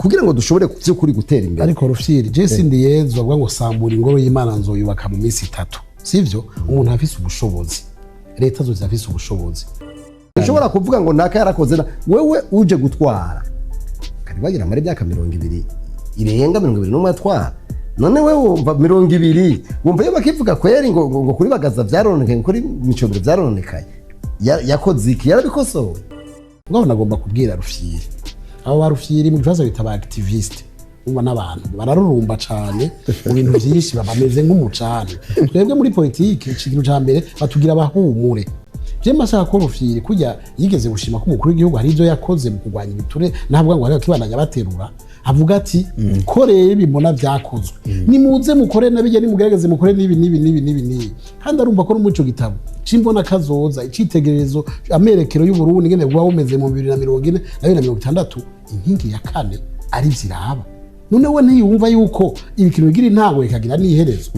kugira ngo dushobore by'ukuri gutera imbere. Ariko Rufyiri Jesse Ndiyezwa avuga ngo sambura ingoro y'Imana nzoyubaka mu minsi 3 sivyo umuntu afise ubushobozi leta zose afise ubushobozi ushobora kuvuga ngo naka yarakoze wewe uje gutwara kandi bagira amare byaka 200 irenga 201 atwara none wewe wumva 200 wumva yo bakivuga kweri ngo kuri bagaza vyaronekaye kuri micobero vyaronekaye yakoze iki yarabikosowe ngo nagomba kubwira Rufyiri abo barufyiri mu bibazo bitaba activiste umva n'abantu bararurumba cyane mu bintu byinshi babameze nk'umucane twebwe muri politiki ikintu ca mbere batugira abahumure je mashaka ko Rufyiri kujya yigeze gushima ko umukuru w'igihugu hari ivyo yakoze mu kurwanya ibiture ntabwo ngo hari kibandanya baterura avuga ati koreye bibona vyakozwe nimuze mukore nabije nimugerageze mukore nibi kandi arumva ko n'umuco gitabo cimbona kazoza icitegererezo amerekero y'u Burundi ngene bwa bumeze mu 2040 na 2060 inkingi ya kane ari ziraba none we ntiyumva yuko ibikintu bigira intango ikagira n'iherezo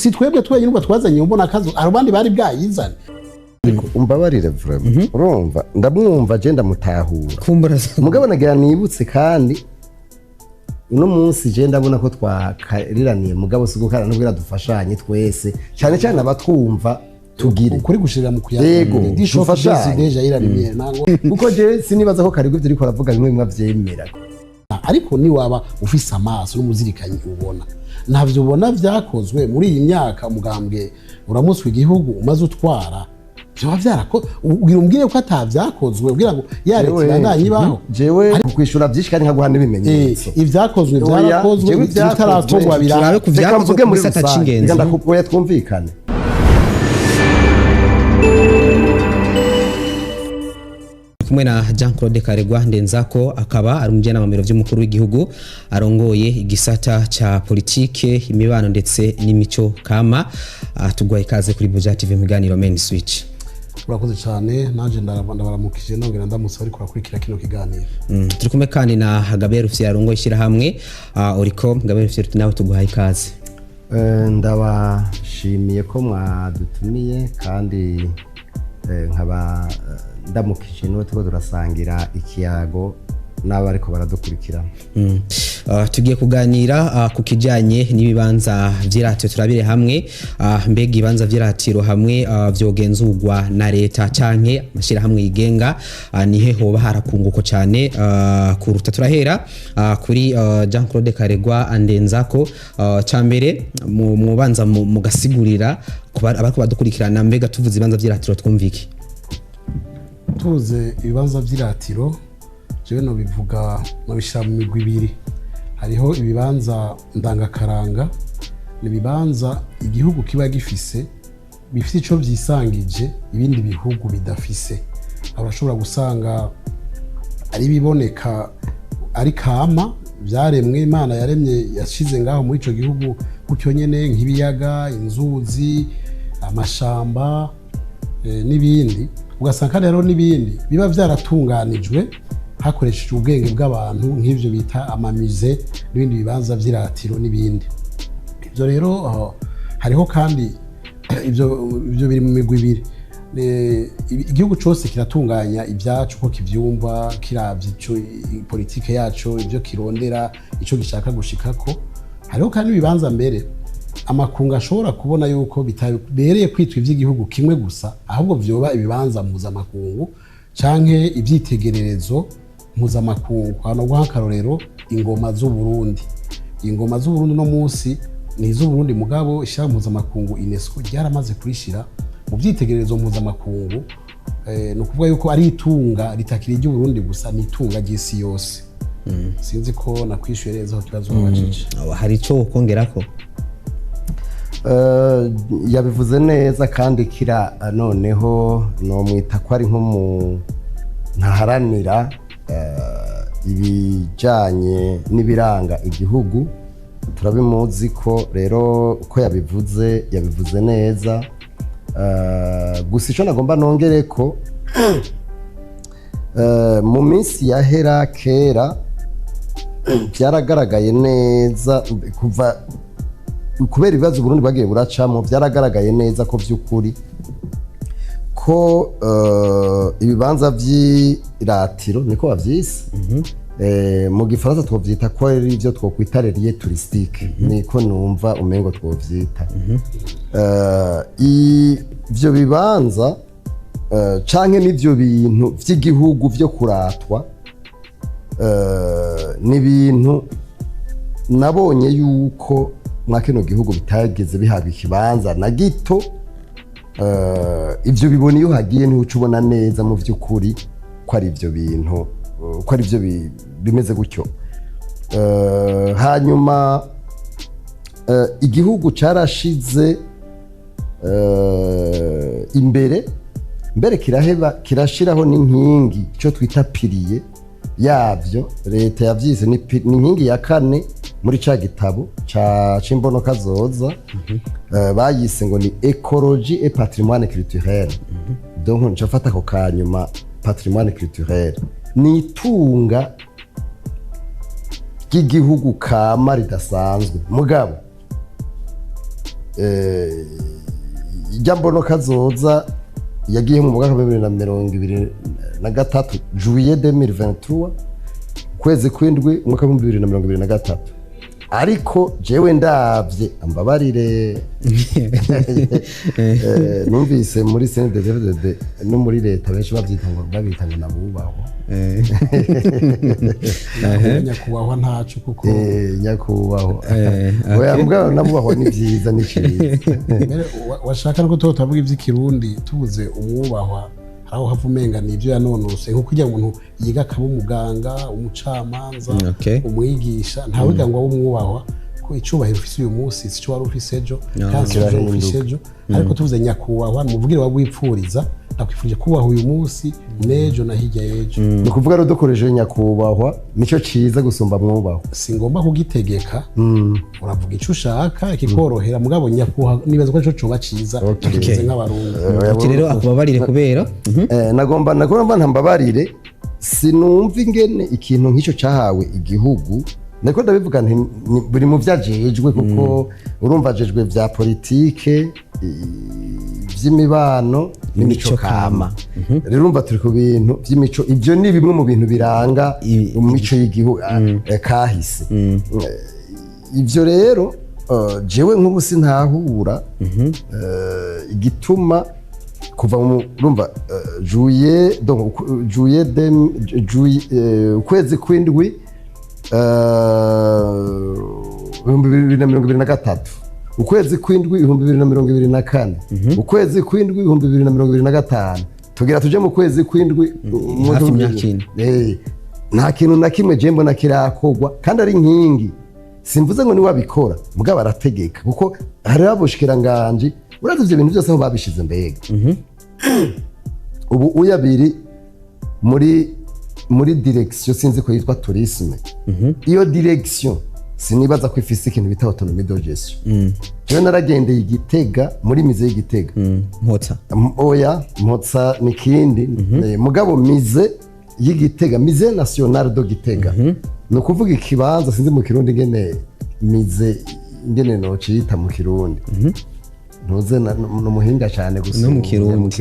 si twebwe twenyine ubwo twazanye umbona kazo abandi bari bwayizane umbabarire vraiment urumva ndamwumva je ndamutahura mugabo nagira nibutse kandi uno munsi je ndabona ko twakariraniye mugabo sigukana n'ubwira dufashanye twese cyane cyane abatwumva tugire kuri gushirira mu yego dufashanye deja irarimiye nango kuko je sinibaza ko Karerwa ivyo ariko aravuga bimwe bimwe vyemera ariko ni waba ufise amaso n'umuzirikanyi ubona ntavyo ubona vyakozwe muri iyi myaka mugambwe uramuswe igihugu umaze utwara byo vyarako umbwire ko atavyakozwe ubwira ngo yarekira nanyibaho jewe kwishura byinshi kandi nkaguha n'ibimenyetso ivyakozwe byarakozwe bitarakorwa birabe ku vyakozwe muri gisata c'ingenzi ndakubwoye twumvikane kumwe na J.Claude Karerwa ndenzako akaba ari umujyana mu biro by'umukuru w'igihugu arongoye igisata ca politike imibano ndetse n'imico kama tugwaye ikaze kuri Patriotism miganiro main switch. Urakoze cyane naje ndabaramukije nongera ndamutse ariko akurikira kino kiganiro. Turi kumwe kandi na Gabriel Rufyiri arongoye ishira hamwe uriko Gabriel Rufyiri nawe tugwaye ikaze. Ndabashimiye ko mwadutumiye kandi nkaba ndamukije niwe tuko turasangira ikiyago naba ariko baradukurikirana. Tugiye kuganira ku kijanye n'ibibanza vy'iratiro turabire hamwe mbega ibanza vy'iratiro hamwe vyogenzurwa na leta canke amashira hamwe yigenga nihe hoba harakunguko cyane kuruta turahera kuri J.Claude Karerwa andenzako cambere mu banza mu gasigurira abariko badukurikirana mbega tuvuze ibanza vy'iratiro twumviki tuze ibibanza vy'iratiro jewe no bivuga nabishira mu migwi ibiri hariho ibibanza ndangakaranga nibibanza igihugu kiba gifise bifite ico vyisangije ibindi bihugu bidafise abashobora gusanga ari biboneka ari kama vyaremwe Imana yaremye yashize ngaho muri ico gihugu kucyo nyene nk'ibiyaga inzuzi amashamba n'ibindi ugasanga rero n'ibindi biba vyaratunganijwe hakoresheje ubwenge bw'abantu nk'ivyo bita amamize n'ibindi bibanza vy'iratiro n'ibindi ivyo rero hariho kandi ivyo biri mu migwi ibiri igihugu cose kiratunganya ibyacu ko kivyumva kiravye ico politike yacu ivyo kirondera ico gishaka gushikako hariho kandi ibibanza mbere amakunga ashobora kubona yuko bitabereye kwitwa ivy'igihugu kimwe gusa ahubwo vyoba ibibanza mpuzamakungu canke ivyitegererezo mpuzamakungu hano guhakarorero ingoma z'u Burundi no munsi ni z'u Burundi mugabo ishaka mpuzamakungu UNESCO ryaramaze kurishira mu vyitegererezo mpuzamakungu no kuvuga yuko ari itunga ritakiri ry'u Burundi gusa ni itunga ry'isi yose. Sinzi ko nakwishuye neza kibazo wabajije hari ico kongerako yabivuze neza kandi kira noneho no mwita ko ari nko mu ntaharanira ibijanye n'ibiranga igihugu turabimuzi ko rero uko yabivuze neza gusa ico nagomba nongere ko mu minsi yahera kera byaragaragaye neza kuva kubera ibibazo Burundi bagiye buracamo byaragaragaye neza ko vy'ukuri ko ibibanza vy'iratiro niko bavyise mu gifaransa twovyita ko ari ivyo twokwita relier touristique niko numva umengo twovyita ivyo bibanza canke n'ivyo bintu vy'igihugu vyo kuratwa ni ibintu nabonye yuko mwa kino gihugu bitageze bihabwa ikibanza na gito. Ivyo bibona iyo hagiye niho uca ubona neza mu vy'ukuri ko ari ivyo bintu ko ari ivyo bimeze gutyo. Hanyuma igihugu carashize imbere kirashiraho n'inkingi ico twita pilier yavyo. Leta yavyise ni inkingi ya 4 muri ca gitabo c'imbonoka zoza bayise ngo ni écologie et patrimoine culturel. Donc ncafata ko kanyuma patrimoine culturel ni itunga ry'igihugu kama ridasanzwe. Mugabo ijya mbonoka zoza yagiye mu mwaka wa 2023 juillet 2023 kwezi kwindwi umwaka wa 2023. Ariko jewe ndavye ambabarire numvise muri CNDD no muri leta benshi bavyita ngo nabubaho nyakubahwa ntacu kuko nyakubahwa oya mbwa nabubaho ni vyiza ni cyiza. Washaka nuko totavuga ivy'ikirundi tubuze umwubahwa aho havumenga nivyo yanonose nko kugira umuntu yiga akaba umuganga umucamanza umwigisha ntawiga ngo umwubahwa ko icubahiro ufise uyu munsi sico wari ufise ejo kandi ufise ejo. Ariko tuvuze nyakubahwa muvugire wabwipfuriza nakwifurije kubaho uyu munsi nejo na hirya yejo. Ni kuvuga rero dukoresheje nyakubahwa nico ciza gusumba mwubahwa. Singomba kugitegeka uravuga ico ushaka ikikorohera mugabo nyakubahwa nibaza ko ico coba ciza tugize nk'abarundi. Rero akubabarire kubera nagomba ntambabarire sinumva ingene ikintu nk'ico cahawe igihugu. Niko ndabivuga nti buri mu vyajejwe kuko urumva ajejwe vya politike vy'imibano n'imico kama. Rero urumva turi ku bintu vy'imico, ivyo ni bimwe mu bintu biranga imico y'igihugu kahise. Ivyo rero jewe nk'ubu sintahura igituma kuva mu urumva juillet donc juillet ukwezi kwindwi 2023 ukwezi kwindwi 2024 ukwezi kwindwi 2025 tugira tuje mu kwezi kwindwi nta kintu na kimwe je mbona kirakogwa kandi ari nkingi. Simvuze ngo ni wabikora mugabo arategeka kuko hari abushikiranganje urazi ivyo bintu byose aho babishize mbega. Ubu uyabiri muri direction sinzi ko yitwa tourisme. Iyo direction sinibaza ko ifise ikintu bita autonomie de gestion. Je naragendeye Igitega muri mize y'Igitega. Mpotsa nikindi mugabo mize y'Igitega mize nationale de Gitega. No kuvuga ikibanza sinzi mu Kirundi ngene mize ngene no cita mu Kirundi. Ntuze no muhinga cyane gusa mu Kirundi.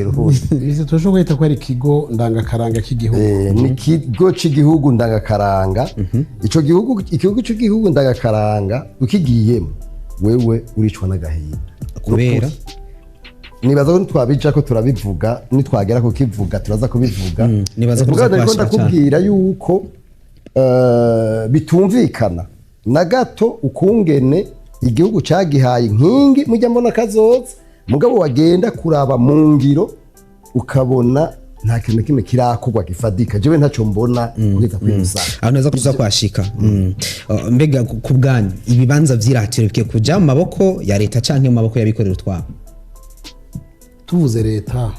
Izi tushoboye kwita ko ari ikigo ndangakaranga cy'igihugu. Ni ikigo cy'igihugu ndangakaranga. Ikigo cy'igihugu ndangakaranga ukigiyemo wewe uricwa n'agahinda kubera nibaza ko twabija ko turabivuga nitwagera ko kivuga turaza kubivuga. Nibaza ko ndakubwira yuko bitumvikana na gato ukungene igihugu cagihaye inkingi mujya mbona kazoza mugabo wagenda kuraba mu ngiro ukabona nta kintu kimwe kirakugwa gifadika. Jewe ntaco mbona kugeza kuri musaza aho neza kuza kwashika. Mbega ku bwanyu ibibanza vyiratiro bike kuja mu maboko ya leta canke mu maboko y'abikorera utwabo? Tuvuze leta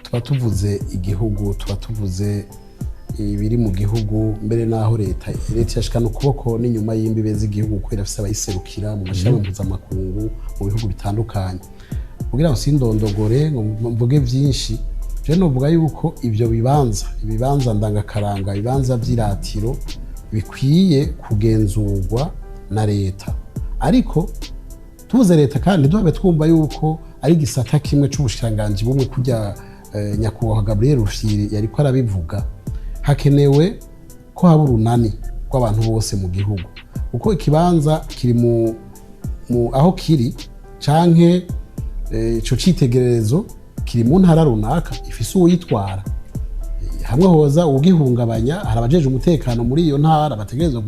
tuba tuvuze igihugu, tuba tuvuze ibiri mu gihugu mbere naho leta yashikana ukuboko n'inyuma y'imbibe z'igihugu kwera afise abayiserukira mu mashami mpuzamakungu mu bihugu bitandukanye. Kugira ngo sindondogore ngo mvuge vyinshi, je novuga yuko ivyo ibibanza ndangakaranga, ibibanza vy'iratiro bikwiye kugenzurwa na leta. Ariko tuvuze leta kandi duhabe twumva yuko ari igisata kimwe c'ubushikanganje bumwe kujya nyakubahwa Gabriel Rufyiri yariko arabivuga. Hakenewe ko haba urunani rw'abantu bose mu gihugu kuko ikibanza kiri aho kiri canke ico citegererezo kiri mu ntara runaka ifise uwuyitwara hamwe hoza ugihungabanya hari abajeje umutekano muri iyo ntara bategerezwa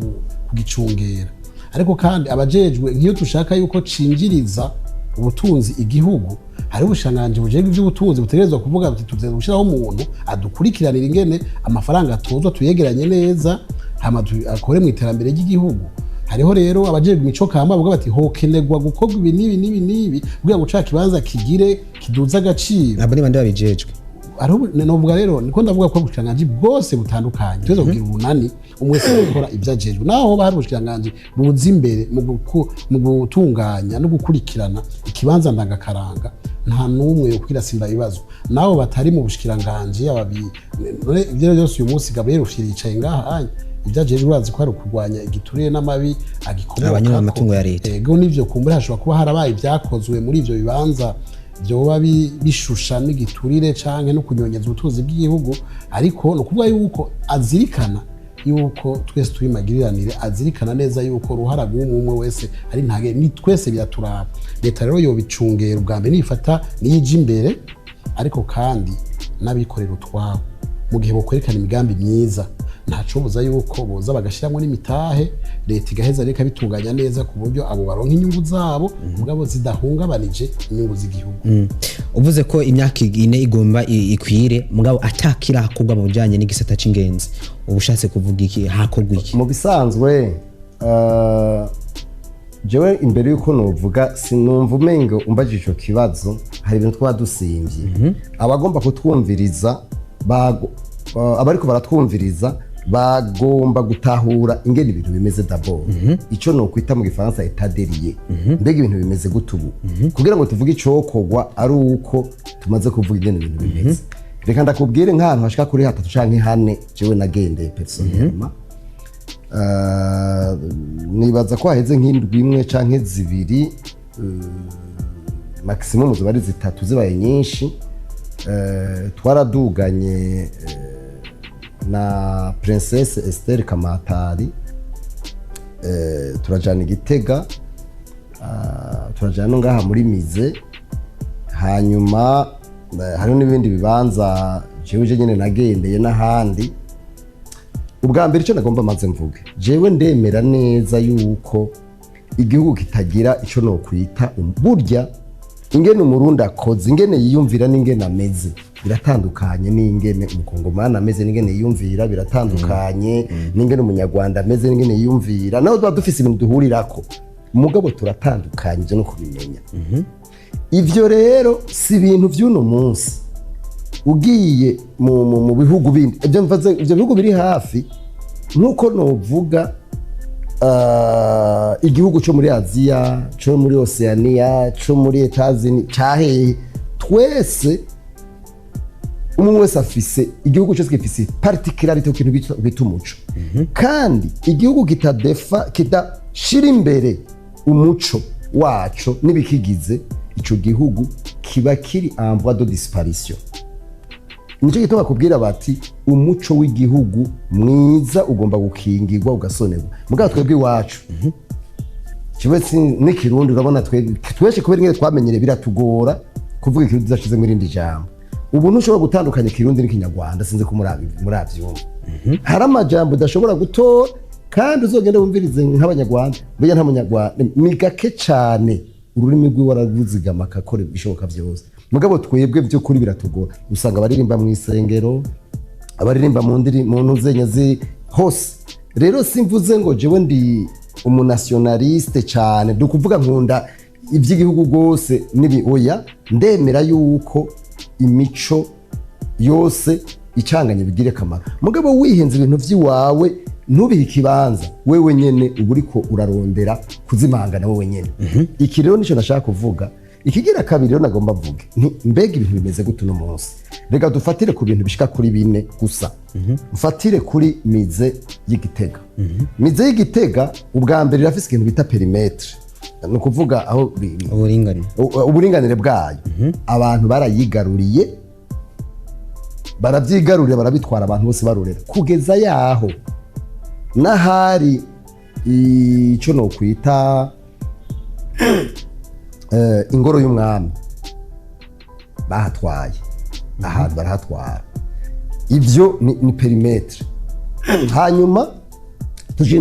kugicungera ariko kandi abajejwe nk'iyo tushaka yuko cinjiriza ubutunzi igihugu hari ubushanganje bujejwe ivy'ubutunzi butegerezwa kuvuga ati tuzezo gushiraho umuntu adukurikiranira ingene amafaranga atozwa tuyegeranye neza hama akore mu iterambere ry'igihugu hariho rero abajejwe imico kama bavuga bati hokenerwa gukorwa ibi nibi kugira ngo ca kibanza kigire kiduza agaciro abo ni bande babijejwe novuga rero niko ndavuga ko ubushikiranganje bwose butandukanye tuweza kugira ubunani umwe wese gukora ivyajejwe naho bahari ubushikiranganje buza imbere mu gutunganya no gukurikirana ikibanza ndangakaranga nta numwe yo kwirasimba ibibazo naho batari mu bushikiranganje ivyo byose uyu munsi Gabriel Rufyiri yicaye ngaha ivyajejwe bazi ko hari ukurwanya igiturire n'amabi agikomoka abanyura amatungo ya leta ego nivyo kumbura hashobora kuba harabaye ibyakozwe muri ivyo bibanza vyoba bishusha n'igiturire canke no kunyonyeza ubutunzi bw'igihugu ariko no kuvuga yuko azirikana yuko twese turi magiriranire azirikana neza yuko ruhara rw'umwe wese ari ntage ni twese biraturaba leta rero yobicungera ubwa mbere nifata niyije imbere ariko kandi n'abikorera utwabo mu gihe bokwerekana imigambi myiza ntacobuza yuko boza bagashyiramo n'imitahe leta igaheza reka bitunganya neza ku buryo abo baronka inyungu zabo mugabo zidahungabanije inyungu z'igihugu uvuze ko imyaka 4 igomba ikwire mugabo atakirakorwa mu bijanye n'igisata c'ingenzi ubushatse kuvuga iki hakorwa iki mu bisanzwe jewe imbere yuko novuga sinumva umengo umbaje ico kibazo hari ibintu twadusimvye abagomba kutwumviriza abariko baratwumviriza bagomba gutahura ingene ibintu bimeze d'abord ico no kwita mu gifaransa état des lieux mbega ibintu bimeze gutubu kugira ngo tuvuge icokorwa ari uko tumaze kuvuga ingene ibintu bimeze reka ndakubwire nk'ahantu hashika kuri 3 canke 4 jewe nagendeye personnellement nibaza ko haheze nk'indwi imwe canke zibiri maximum zibari 3 zibaye nyinshi twaraduganye na Princesse Esther Kamatari turajana Igitega turajana no ngaha muri mize hanyuma hari n'ibindi bibanza jewe nyene nagendeye n'ahandi ubwa mbere ico nagomba maze mvuge jewe ndemera neza yuko igihugu kitagira ico no kwita burya ingene umurundi akoze ingene yiyumvira n'ingene ameze biratandukanye n'ingene umukongomani ameze n'ingene yiyumvira biratandukanye n'ingene umunyarwanda ameze n'ingene yiyumvira naho tuba dufise ibintu duhurirako mugabo turatandukanye no kubimenya ivyo rero si ibintu vy'uno munsi ugiye mu bihugu bindi ivyo bihugu biri hafi nkuko novuga igihugu cyo muri Aziya cyo muri Oceania cyo muri Etazini cahe twese umwe wese afise igihugu cyose gifise particularity ku kintu bita umuco kandi igihugu kidashira imbere umuco wacu nibikigize ico gihugu kiba kiri en voie de disparition nico gituma kubwira bati umuco w'igihugu mwiza ugomba gukingirwa ugasonerwa mugabo twebwe iwacu kibetse n'ikirundi urabona tweshe kubera ingene twamenyere biratugora kuvuga ikirundi zashize mu rindi jambo ubu ntushobora gutandukanya ikirundi n'ikinyarwanda sinzi ko muravyumva hari amajambo udashobora gutora kandi uzogenda wumvirize nk'abanyarwanda burya nta munyarwanda ni gake cane ururimi rwiwe waravuzigama akakora ibishoboka vyose mugabo twebwe by'ukuri biratugora usanga abaririmba mu isengero abaririmba mu ntuzenye hose rero simvuze ngo jewe ndi umunationaliste cyane dukuvuga nkunda iby'igihugu rwose nibi oya ndemera yuko imico yose icanganye bigire kamaro mugabo wihenze ibintu vy'iwawe ntubihe ikibanza wewe nyene uburiko urarondera kuzimangana wewe nyene iki rero nico nashaka kuvuga ikigira kabiri rero nagomba mvuge mbega ibintu bimeze gute no munsi rega dufatire ku bintu bishika kuri 4 gusa mfatire kuri mize y'Igitega mize y'Igitega ubwa mbere irafise ikintu bita perimetre no kuvuga aho uburinganire bwayo abantu barayigaruriye baravyigarurira barabitwara abantu bose barorera kugeza yaho n'ahari icyo nokwita ingoro y'umwami bahatwaye ahantu barahatwara, ibyo ni perimetre. Hanyuma tuje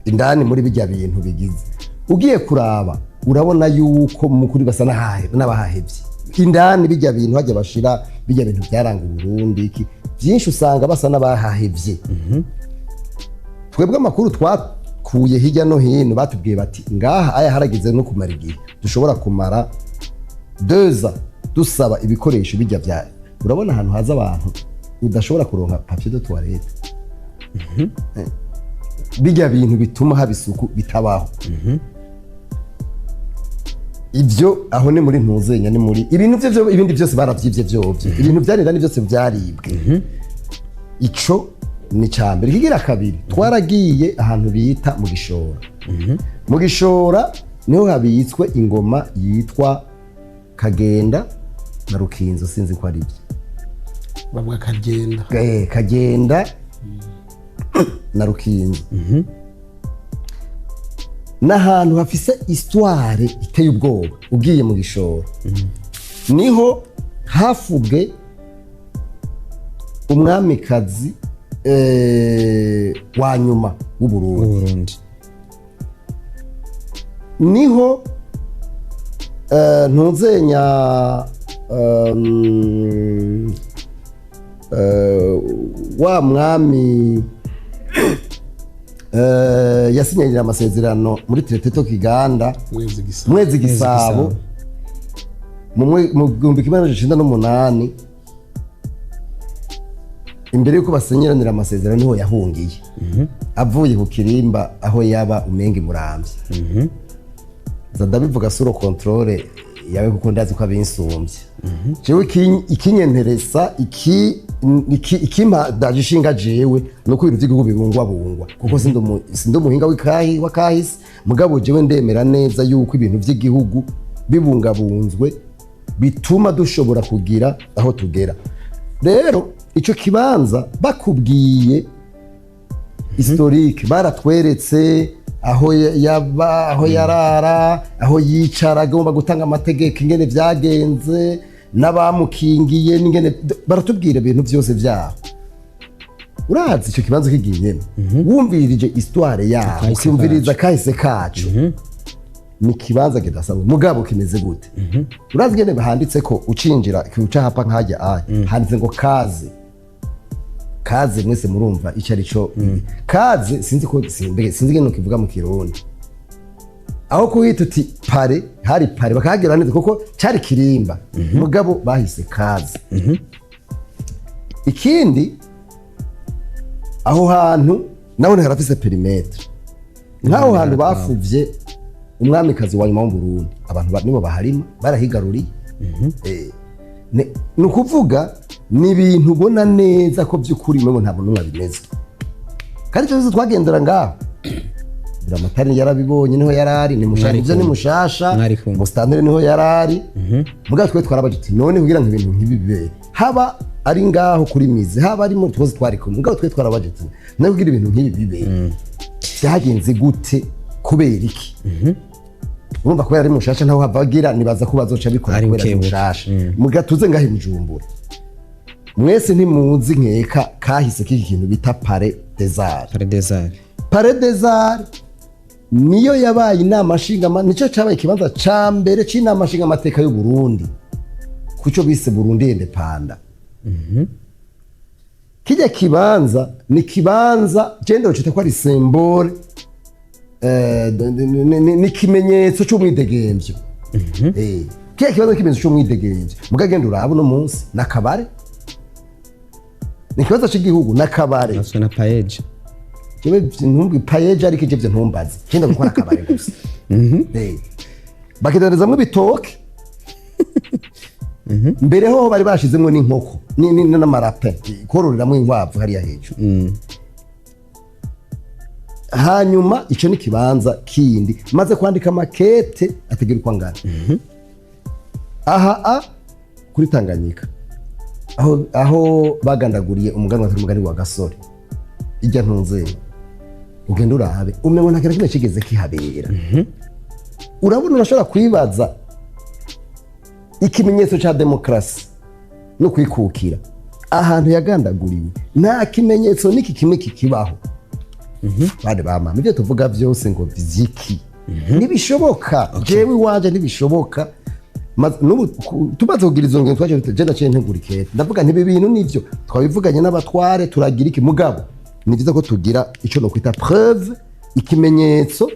indani muri bijya bintu bigize, ugiye kuraba urabona yuko mukuri basa n'abahahevye indani bijya bintu hajya bashira bijya bintu byaranga Burundi iki byinshi usanga basa n'abahahevye. Twebwe amakuru twakuye hirya no hino batubwiye bati ngaha aya haragize no kumara igihe dushobora kumara 2 ans dusaba ibikoresho bijya bya, urabona ahantu haza abantu udashobora kuronka papier de toilette. Bijya bintu bituma haba isuku bitabaho. Ibyo aho ni muri ntuzenya, ni muri ibintu byo ibindi byose baravyivye byovyo, ibintu byarindani byose byaribwe. Ico ni cyambere. Kigira kabiri, twaragiye ahantu bita mu Gishora. Mu Gishora niho habitswe ingoma yitwa Kagenda na Rukinzo, sinzi ko ari byo bavuga Kagenda. Kagenda na Rukinzo. N'ahantu hafise histoire iteye ubwoba. Ugiye mu Gishora niho hafubwe umwamikazi wa nyuma w'Uburundi. Niho ntuzenya wa mwami yasinyanye amasezerano muri Traité Kiganda mwezi Gisabo mu 1998. Imbere yuko basenyeranira amasezerano niho yahungiye, avuye ku Kirimba aho yaba umenga Muramvye. Ndabivuga suro controle yawe kuko ndazi ko abinsumbye. Jewe ikinyenteresa ikimpa dajishinga jewe nuko ibintu by'igihugu bibungwa kuko sindo muhinga w'akahise, mugabo jewe ndemera neza yuko ibintu by'igihugu bibungabunzwe bituma dushobora kugira aho tugera. Rero ico kibanza bakubwiye historique, baratweretse aho yaba, aho yarara, aho yicara, agomba gutanga amategeko ingene vyagenze n'abamukingiye n'ingene baratubwira ibintu byose vyaho. Urazi ico kibanza kigiyemo, wumvirije histoire yaho, ukimviriza kahise kacu, ni kibanza kidasanzwe mugabo kimeze gute. Urazi ngene bahanditse ko ucinjira kiuca hapa nkajya handitse ngo kaze mwese murumva ico ari cyo. Kaze sinzi ko sinzi ngene kivuga mu Kirundi, aho kuhita uti pare, hari pare bakahagira neza kuko cyari Kirimba, mugabo bahise kaze. Ikindi aho hantu naho harafise perimetre, nkaho hantu bafuvye umwamikazi wa nyuma w'Uburundi, abantu nibo baharima barahigaruriye. Ni ukuvuga ni ibintu ubona neza ko by'ukuri mwe ntabwo numwe bimeze. Kandi cyose twagendera ngaho Buramatari yarabibonye, niho yarari, ni mushasha, ni mushasha mu standard niho yarari. Mugabo twe twarabaje ati none kugira ngo ibintu nkibi bibe haba ari ngaho kuri mize, haba ari mu twose twari kumwe. Mugabo twe twarabaje ati nayo kugira ibintu nkibi bibe byagenze gute, kubera iki? Urumva ko yari mushasha ntaho havagira, nibaza ko bazoca bikora kubera mushasha. Mugatuze ngaho Bujumbura mwese ntimuzi nkeka kahise kiki kintu bita Palais des Arts. Niyo yabaye inama nshinga, nico cabaye ikibanza ca mbere c'inama nshinga amateka y'u Burundi kuco bise Burundi independant. Kijya kibanza ni kibanza gender cyo ko ari symbole, ni kimenyetso cy'umwidegemvyo. Kijya kibanza kimenyetso cy'umwidegemvyo, mugagenda urabo no munsi nakabare, ni kibanza cy'igihugu nakabare naswe na paeje. Jewe ntumbi paeje ariko ivyo ntumbaze, cyenda gukora akabare gusa. Bakidanezamwe bitoke mbere ho bari bashizemwe n'inkoko n'amarape kororeramo inkwavu hariya hejuru. Hanyuma ico ni kibanza kindi maze kwandika makete ategerwa ngana. Aha kuri Tanganyika aho bagandaguriye umuganwa wa Gasore ijya ntunze ugenda urabe umengo nta kintu kimwe kigeze kihabera. Urabona urashobora kwibaza ikimenyetso ca demokrasi no kwikukira ahantu yagandaguriwe nta kimenyetso niki kimwe kikibaho. Bane bama ibyo tuvuga byose ngo biziki nibishoboka jewe wanje nibishoboka tumaze kugira izo ngendo twaje tugenda cyo ntegurikete ndavuga nti ibintu nivyo twabivuganye n'abatware turagira iki mugabo ni byiza ko tugira ico no kwita preuve ikimenyetso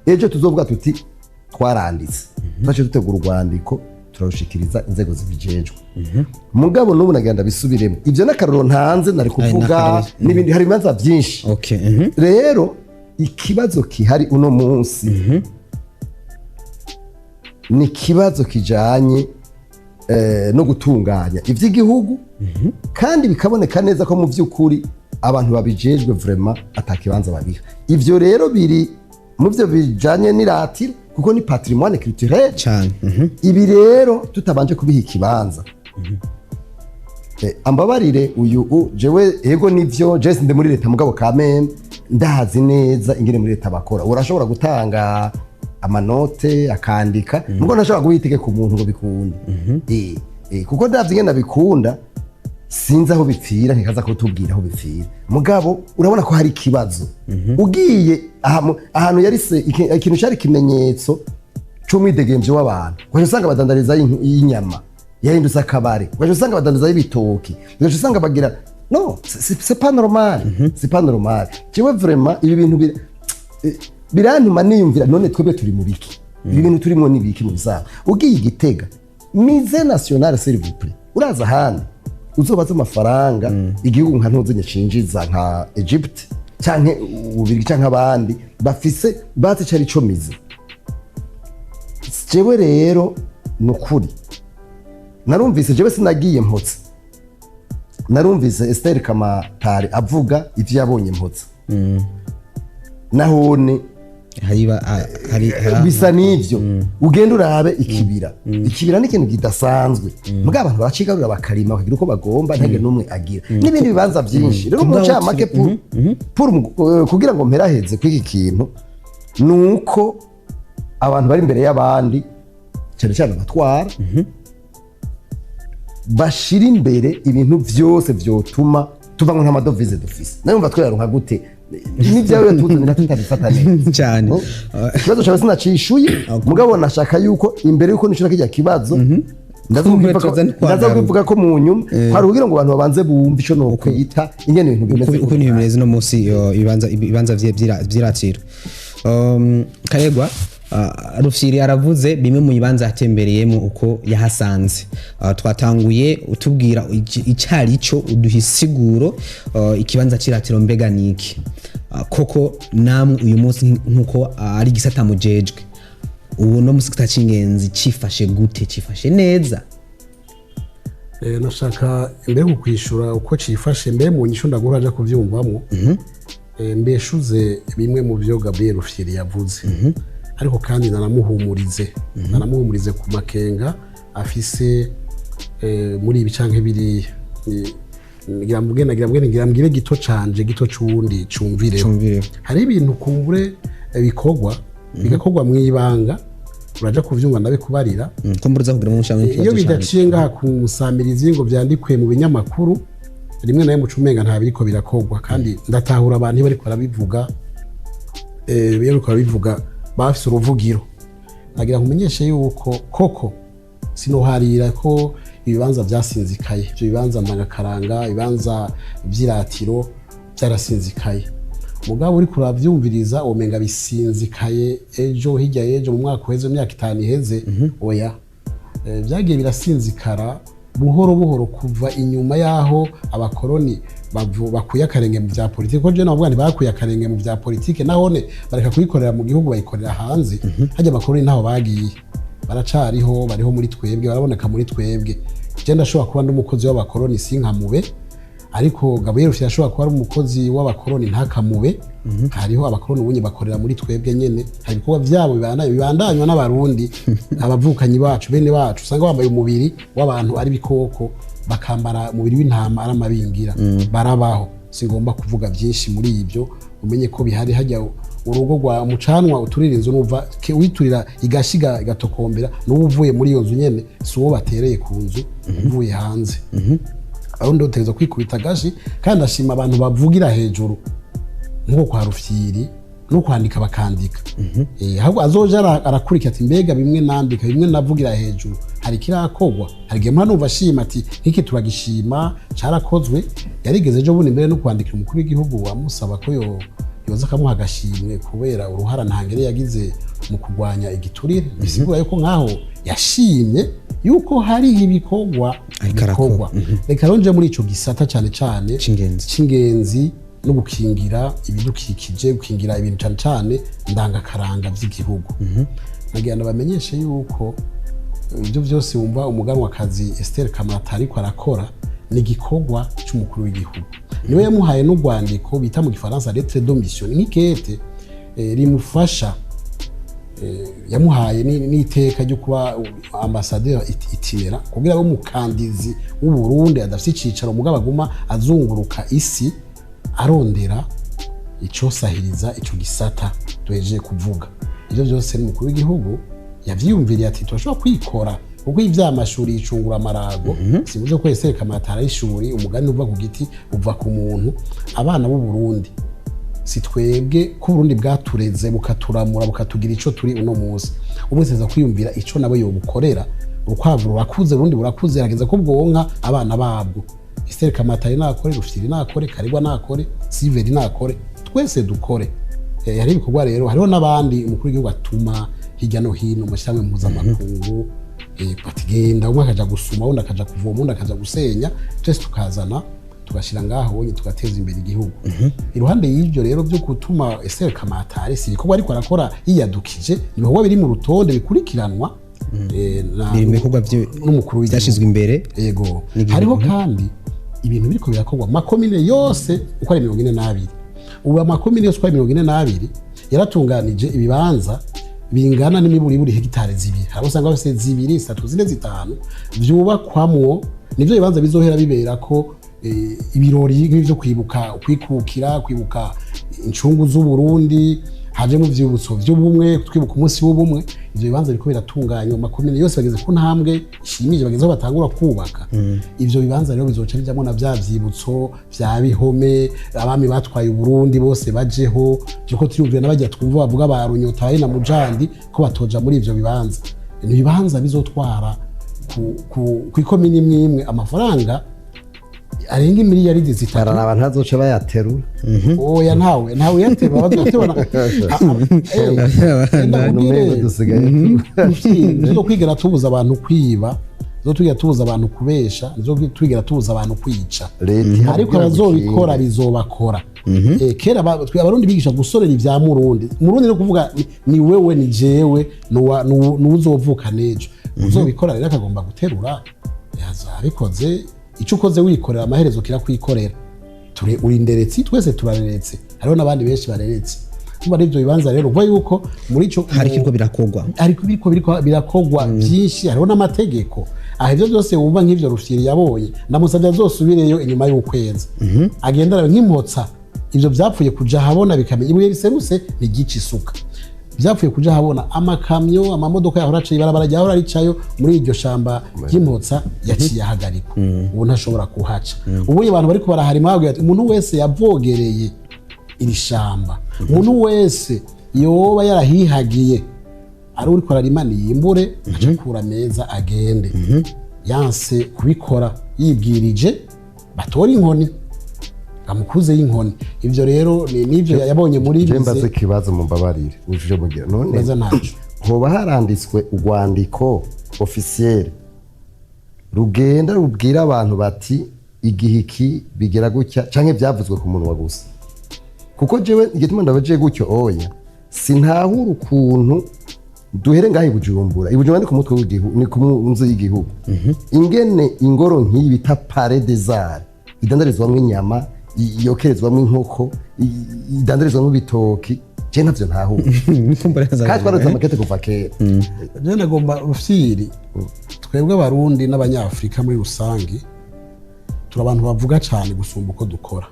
ejo tuzovuga tuti twaranditse twaje dutegura urwandiko turarushikiriza inzego zibijejwe. Mugabo n'ubu nagenda bisubiremo ivyo n'akaroro ntanze nari kuvuga n'ibindi hari imanza byinshi. Rero ikibazo kihari uno munsi ni kibazo kijanye no gutunganya ivy'igihugu kandi bikaboneka neza ko mu vy'ukuri abantu babijejwe vraiment atakibanza babiha. Ivyo rero biri mu vyo bijanye n'iratiro kuko ni patrimoine culturel cyane. Ibi rero tutabanje kubiha ikibanza ambabarire uyu jewe ego nivyo je sinde muri leta mugabo kameme ndazi neza ingene muri leta bakora urashobora gutanga amanote akandika mugo ntashobora guhitike ku muntu ngo bikunde. Kuko ndavye ngenda bikunda sinzi aho bipfira ntikaza kutubwira aho bipfira mugabo urabona ko hari ikibazo. Ugiye ahantu yari se ikintu cyari kimenyetso c'umwidegemvye w'abantu waje usanga badandariza y'inyama yahindutse akabare waje usanga badandariza y'ibitoki waje usanga bagira no c'est pas normal. C'est pas normal. Jewe vraiment ibi bintu birantuma niyumvira none twebwe turi mu biki ibi bintu turimo ni biki mu bizaba. Ugiye Igitega mise nationale s'il vous plaît uraza handi uzobaza amafaranga igihugu nka ntuze nyashinjiza nka Egypt canke ubirigi canke abandi bafise bati cari co mize. Jewe rero nukuri narumvise jewe sinagiye mpotse narumvise Esther Kamatari avuga ivyo yabonye mpotse nahone bisa n'ivyo ugenda urabe ikibira. Ikibira ni ikintu kidasanzwe mbwa abantu baracigarura bakarima bakagira uko bagomba ntege n'umwe agira n'ibindi bibanza byinshi. Rero mu camake kugira ngo mperaheze kw'iki kintu nuko abantu bari imbere y'abandi cyane cyane abatwara bashira imbere ibintu vyose vyotuma tuva nko nk'amadovize dufise nayo mva twayaronka gute n'ibyawe tuzanira tutabifata neza cyane. Ikibazo cyawe sinacishuye mugabo nashaka yuko imbere yuko nishura kijya kibazo ndaza kuvuga ko mu nyuma hari kugira ngo abantu babanze bumve ico no kwita ingene ibintu bimeze uko ni bimeze no munsi ibanza vy'iratiro. Karerwa Rufyiri aravuze bimwe mu bibanza yatembereyemo uko yahasanze. Twatanguye utubwira icari cyo uduhisiguro ikibanza ciratiro mbega niki koko namwe uyu munsi nkuko ari gisata mujejwe ubu no musikita cingenzi cifashe gute cifashe neza. Nashaka imbere kukwishura uko cifashe mbere mu nyisho ndagura aje kuvyumvamo mbeshuze bimwe mu byo Gabriel Rufyiri yavuze ariko kandi nanamuhumurize ku makenga afise muri ibi canke biri ngira gito canje gito cundi cumvire. Hari ibintu kumbure bigakorwa mwibanga uraja kuvyumva ndabe kubarira kumbuza kugira mu nshamwe iyo bidaciye ngaha ku musamirizi ngo vyandikwe mu binyamakuru rimwe naye mucumenga nta biriko birakorwa kandi ndatahura abantu bari barabivuga bafise uruvugiro. Nagira kumenyesha yuko koko sinoharira ko ibibanza byasinzikaye ibyo bibanza ndangakaranga ibibanza vy'iratiro byarasinzikaye mugabo uri kuravyumviriza umenga bisinzikaye ejo hirya ejo mu mwaka uheze mu myaka 5 iheze oya byagiye birasinzikara buhoro buhoro kuva inyuma yaho abakoroni bakuye akarenge mu vya politike ko je navuga ni bakuye akarenge mu vya politike nahone bareka kuyikorera mu gihugu bayikorera hanze hajya abakoroni naho bagiye baracariho bariho muri twebwe baraboneka muri twebwe je ndashobora kuba ndumukozi w'abakoroni sinkamube ariko Gabriel Rufyiri ashobora kuba ari umukozi w'abakoroni ntakamube hariho abakoroni ubunye bakorera muri twebwe nyene hari kuba vyabo bibandanywa n'abarundi abavukanyi bacu bene bacu usanga bambaye umubiri w'abantu ari bikoko bakambara umubiri w'intama ari amabingira barabaho singomba kuvuga byinshi muri ibyo umenye ko bihari hajya urugo rwa mucanwa uturira inzu nuva witurira igashiga igatokombera n'ubu uvuye muri iyo nzu nyene si uwo batereye ku nzu uvuye hanze aho ndo uteza kwikubita gashi kandi ashima abantu bavugira hejuru nko kwa Rufyiri no kwandika bakandika ahubwo azoja arakurika ati mbega bimwe nandika bimwe navugira hejuru hari kirakogwa hari gihe numva ashima ati nk'iki turagishima carakozwe yarigeze ejo bundi mbere no kwandikira umukuru w'igihugu wamusaba ko yoza kamuha agashimwe kubera uruhara ntangere yagize mu kurwanya igiturire bisigura yuko nkaho yashimye yuko hari ibikorwa reka ronje muri ico gisata cyane c'ingenzi no gukingira ibidukikije gukingira ibintu cyane cyane ndangakaranga by'igihugu nagenda bamenyeshe yuko ibyo byose wumva umuganwakazi Esther Kamata ariko arakora ni igikorwa cy'umukuru w'igihugu niwe yamuhaye n'urwandiko bita mu gifaransa lettre de mission nk'ikete rimufasha yamuhaye n'iteka ryo kuba ambassadeur itinera kugira ngo umukandizi w'u Burundi adafite icicaro mugabo aguma azunguruka isi arondera ico sahiriza ico gisata tweje kuvuga ivyo byose n'umukuru w'igihugu yavyiyumviriye ati turashobora kwikora kuko ivy'amashuri yicungura amarago simuze ko Esther Kamata y'ishuri umugani uva ku giti uva ku muntu abana b'u Burundi si twebwe ko Burundi bwatureze bukaturamura bukatugira ico turi uno munsi ubuseza kwiyumvira ico nabo yobukorera ukwavu rurakuze Burundi burakuze hageze ko bwonka abana babwo Esther Kamata nakore Rufyiri nakore Karerwa nakore Siveri nakore twese dukore yari ibikorwa rero hariho n'abandi umukuru w'igihugu atuma hirya no hino mu shyamwe mpuzamakungu patigenda umwe akaja gusuma undi akaja kuvoma undi akaja gusenya twese tukazana tugashira ngaho wonye tugateza imbere igihugu iruhande y'ibyo rero byo gutuma Esther Kamata si ibikorwa ariko arakora yiyadukije ibikorwa biri mu rutonde bikurikiranwa biri mu bikorwa n'umukuru w'igihugu byashizwe imbere yego hariho kandi ibintu biriko birakorwa makomine yose uko ari 42 ubu amakomine yose uko ari 42 yaratunganije ibibanza bingana n'imiburiburi hegitare zibiri hari usanga bafite zibiri 3 4 5 vyubakwamwo nivyo bibanza bizohera bibera ko ibirori nk'ivyo kwibuka incungu z'u Burundi haje mu vyibutso vy'ubumwe twibuka umunsi w'ubumwe ivyo bibanza biriko biratunganywa makomine yose bageze ku ntambwe ishimije bageze aho batangura kubaka ivyo bibanza rero bizoca bijamo na vya vyibutso vya bihome abami batwaye u Burundi bose bajeho cyuko turumvira n'abajya twumva bavuga ba Runyota na Mujandi ko batoja muri ivyo bibanza ni bibanza bizotwara ku ikomine imwe amafaranga arenga imiliyaridi zitatu abantu hazoca bayaterura oya ntawe yaterura bazotebana zo kwigera tubuza abantu kwiba zo twigira tubuza abantu kubesha zo twigira tubuza abantu kwica ariko abazobikora bizobakora kera abarundi bigisha gusorera ivya murundi no kuvuga ni wewe ni jewe nuzovuka nejo uzobikora rero akagomba guterura yazabikoze ico ukoze wikorera amaherezo kirakwikorera uri nderetsi twese turareretse hariho n'abandi benshi bareretse kuba n'ivyo bibanza rero uva yuko muri ico hari kiriko birakogwa ariko birakogwa byinshi hariho n'amategeko aho ivyo byose wumva nk'ivyo Rufyiri yabonye ndamusabye azosubireyo inyuma y'ukwezi agendera nk'impotsa ivyo vyapfuye kuja habona bikamenya ibuye riserutse ni gici isuka byapfuye kuja habona amakamyo amamodoka yahora aciye ibarabara ryahora ricayo muri iryo shamba ry'impotsa yaciye ahagarikwa ubu ntashobora kuhaca ubu abantu bariko baraharima babwira ati umuntu wese yavogereye iri shamba umuntu wese yoba yarahihagiye ari uriko ararima niyimbure acakura meza agende yanse kubikora yibwirije batora inkoni amukuze y'inkoni ivyo rero nivyo yabonye muri bize mbaze kibazo mu mbabarire ujuje mugira none neza ntaco hoba haranditswe urwandiko officiel rugenda rubwira abantu bati igihiki bigera gutya canke byavuzwe ku muntu wa gusa kuko jewe igituma ndabaje gutyo oya sintahura ukuntu duhere ngahe Bujumbura ibujumbura ni ku mutwe w'igihugu ni ku nzu y'igihugu ingene ingoro nk'iyi bita Palais des Arts idandarizwamwo inyama yokerezwamwo inkoko idandarizwamwo ibitoki je ntavyo ntahura kandi twaroza amakete kuva kera je nagomba Rufyiri twebwe abarundi n'abanyafrika muri rusange turi abantu bavuga cyane gusumba uko dukora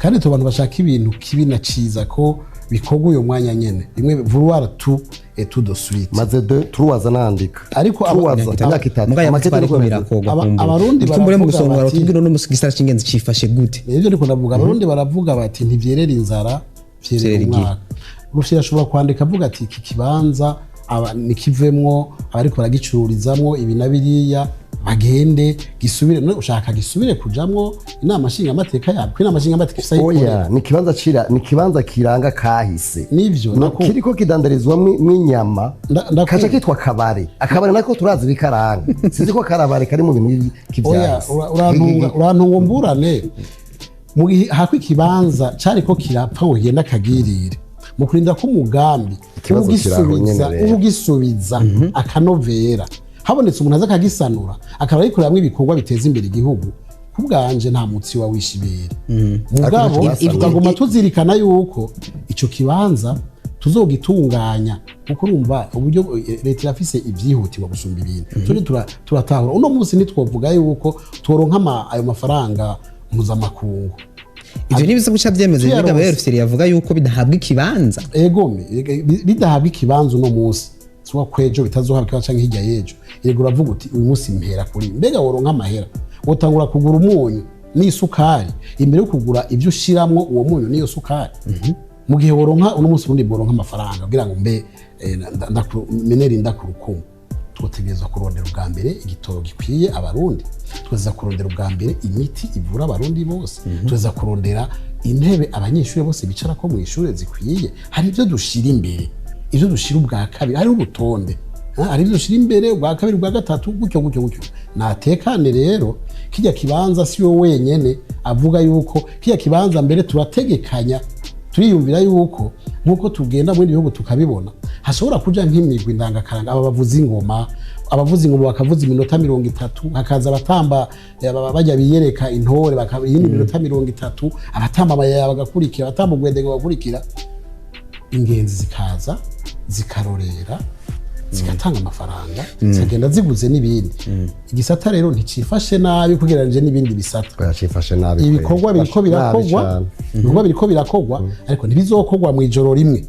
kandi turi abantu bashaka ibintu kibi na ciza ko bikorwa uyo mwanya nyene rimwe vouloir tout et tout de suite maze de turuwaza nandika ariko imyaka itatu mugaya ariko birakogwa abarundi baravuga mu gusongora tubwira no mugisara cy'ingenzi cifashe gute nivyo ndiko ndavuga abarundi baravuga bati ntivyerera inzara vyerera umwaka Rufyiri ashobora kwandika avuga ati iki kibanza nikivemwo abariko baragicururizamwo ibi na biriya bagende gisubire no ushaka gisubire kujamwo inama nshinga amateka yabo ko inama nshinga amateka isa oya ni kibanza kiranga kahise nivyo no kiriko kidandarizwa mwinyama kaca kitwa kabare akabare nako turazi bikaranga sinzi ko karabare kari mu bintu kivyazi urantunga mburane mu gihe hakwi kibanza cariko kirapfa ngo genda kagirire mu kurinda ko umugambi ubugisubiza akanovera habonetse umuntu aza akagisanura akaba yikoreramwo ibikorwa biteza imbere igihugu kubwanje nta mutsi wa wishibere mugabo tukaguma tuzirikana yuko ico kibanza tuzogitunganya kuko urumva uburyo leta irafise ivyihutirwa gusumba ibintu turi turatahura uno munsi nitwovuga yuko tworonka ayo mafaranga mpuzamakungu ivyo nibiza guca vyemeza niga Gabriel Rufyiri yavuga yuko bidahabwa ikibanza egome bidahabwa ikibanza uno munsi suwa kwejo bitazohabwa canke hirya yejo yego uravuga uti uyu munsi mpera kuri mbega woronka amahera wotangura kugura umunyu n'isukari imbere yo kugura ivyo ushiramwo uwo munyu n'iyo sukari mu gihe woronka uno munsi ubundi boronka amafaranga kugira ngo mbe meneri ndakurukumu twotegerezwa kurondera ubwa mbere igitoro gikwiye abarundi tweza kurondera ubwa mbere imiti ivura abarundi bose tweza kurondera intebe abanyeshuri bose bicara ko mu ishure zikwiye hari ivyo dushira imbere ivyo dushira ubwa kabiri hari urutonde hari ivyo dushira imbere ubwa kabiri ubwa gatatu gutyo natekane rero kijya kibanza si yo wenyene avuga yuko kijya kibanza mbere turategekanya turiyumvira yuko nkuko tugenda mu bihugu tukabibona hashobora kuja nk'imigwi ndangakaranga abavuza ingoma bakavuza iminota 30 hakaza abatamba bajya biyereka intore bakabiyini iminota 30 abatamba abayaya bagakurikira abatamba ugwedego bagakurikira ingenzi zikaza zikarorera zigatanga amafaranga zigenda ziguze n'ibindi igisata rero nticifashe nabi kugereranje n'ibindi bisata yacifashe nabi ibikorwa biriko birakogwa ariko ntibizokogwa mu ijoro rimwe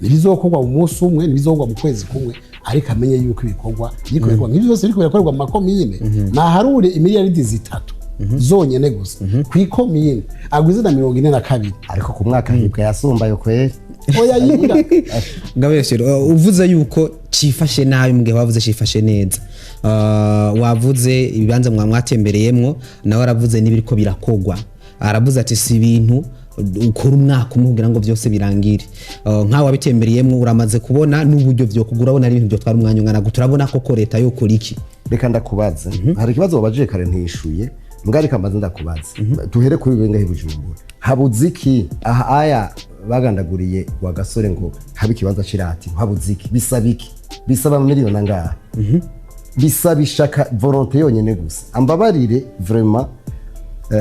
ntibizokogwa mu munsi umwe ntibizokogwa mu kwezi kumwe ariko amenye yuko ibikorwa nk'ibyo byose biriko birakorerwa mu makomine naharure imiliyaridi zitatu zonyene gusa kw'ikomine agwize na 42 ariko ku mwaka hibwa yasumbayo kweri oya yinga Gabriel uvuze yuko cifashe nabi mu gihe wavuze cifashe neza wavuze ibibanza mwatembereyemwo nawe aravuze n'ibiriko birakogwa aravuze ati si ibintu ukora umwaka umwe kugira ngo byose birangire nkawe wabitembereyemwo uramaze kubona n'uburyo byo kugura abona ari ibintu byo twara umwanya ungana guturabona koko leta yo kora iki reka ndakubaza hari ikibazo wabajije kare ntishuye mbwari kamaze ndakubaza tuhere kuri benga hibujumbura habuze iki aya bagandaguriye wa gasore ngo habe ikibanza cirati habuze iki bisaba iki bisaba miliyoni angahe bisaba ishaka volonté yonyene gusa ambabarire vraiment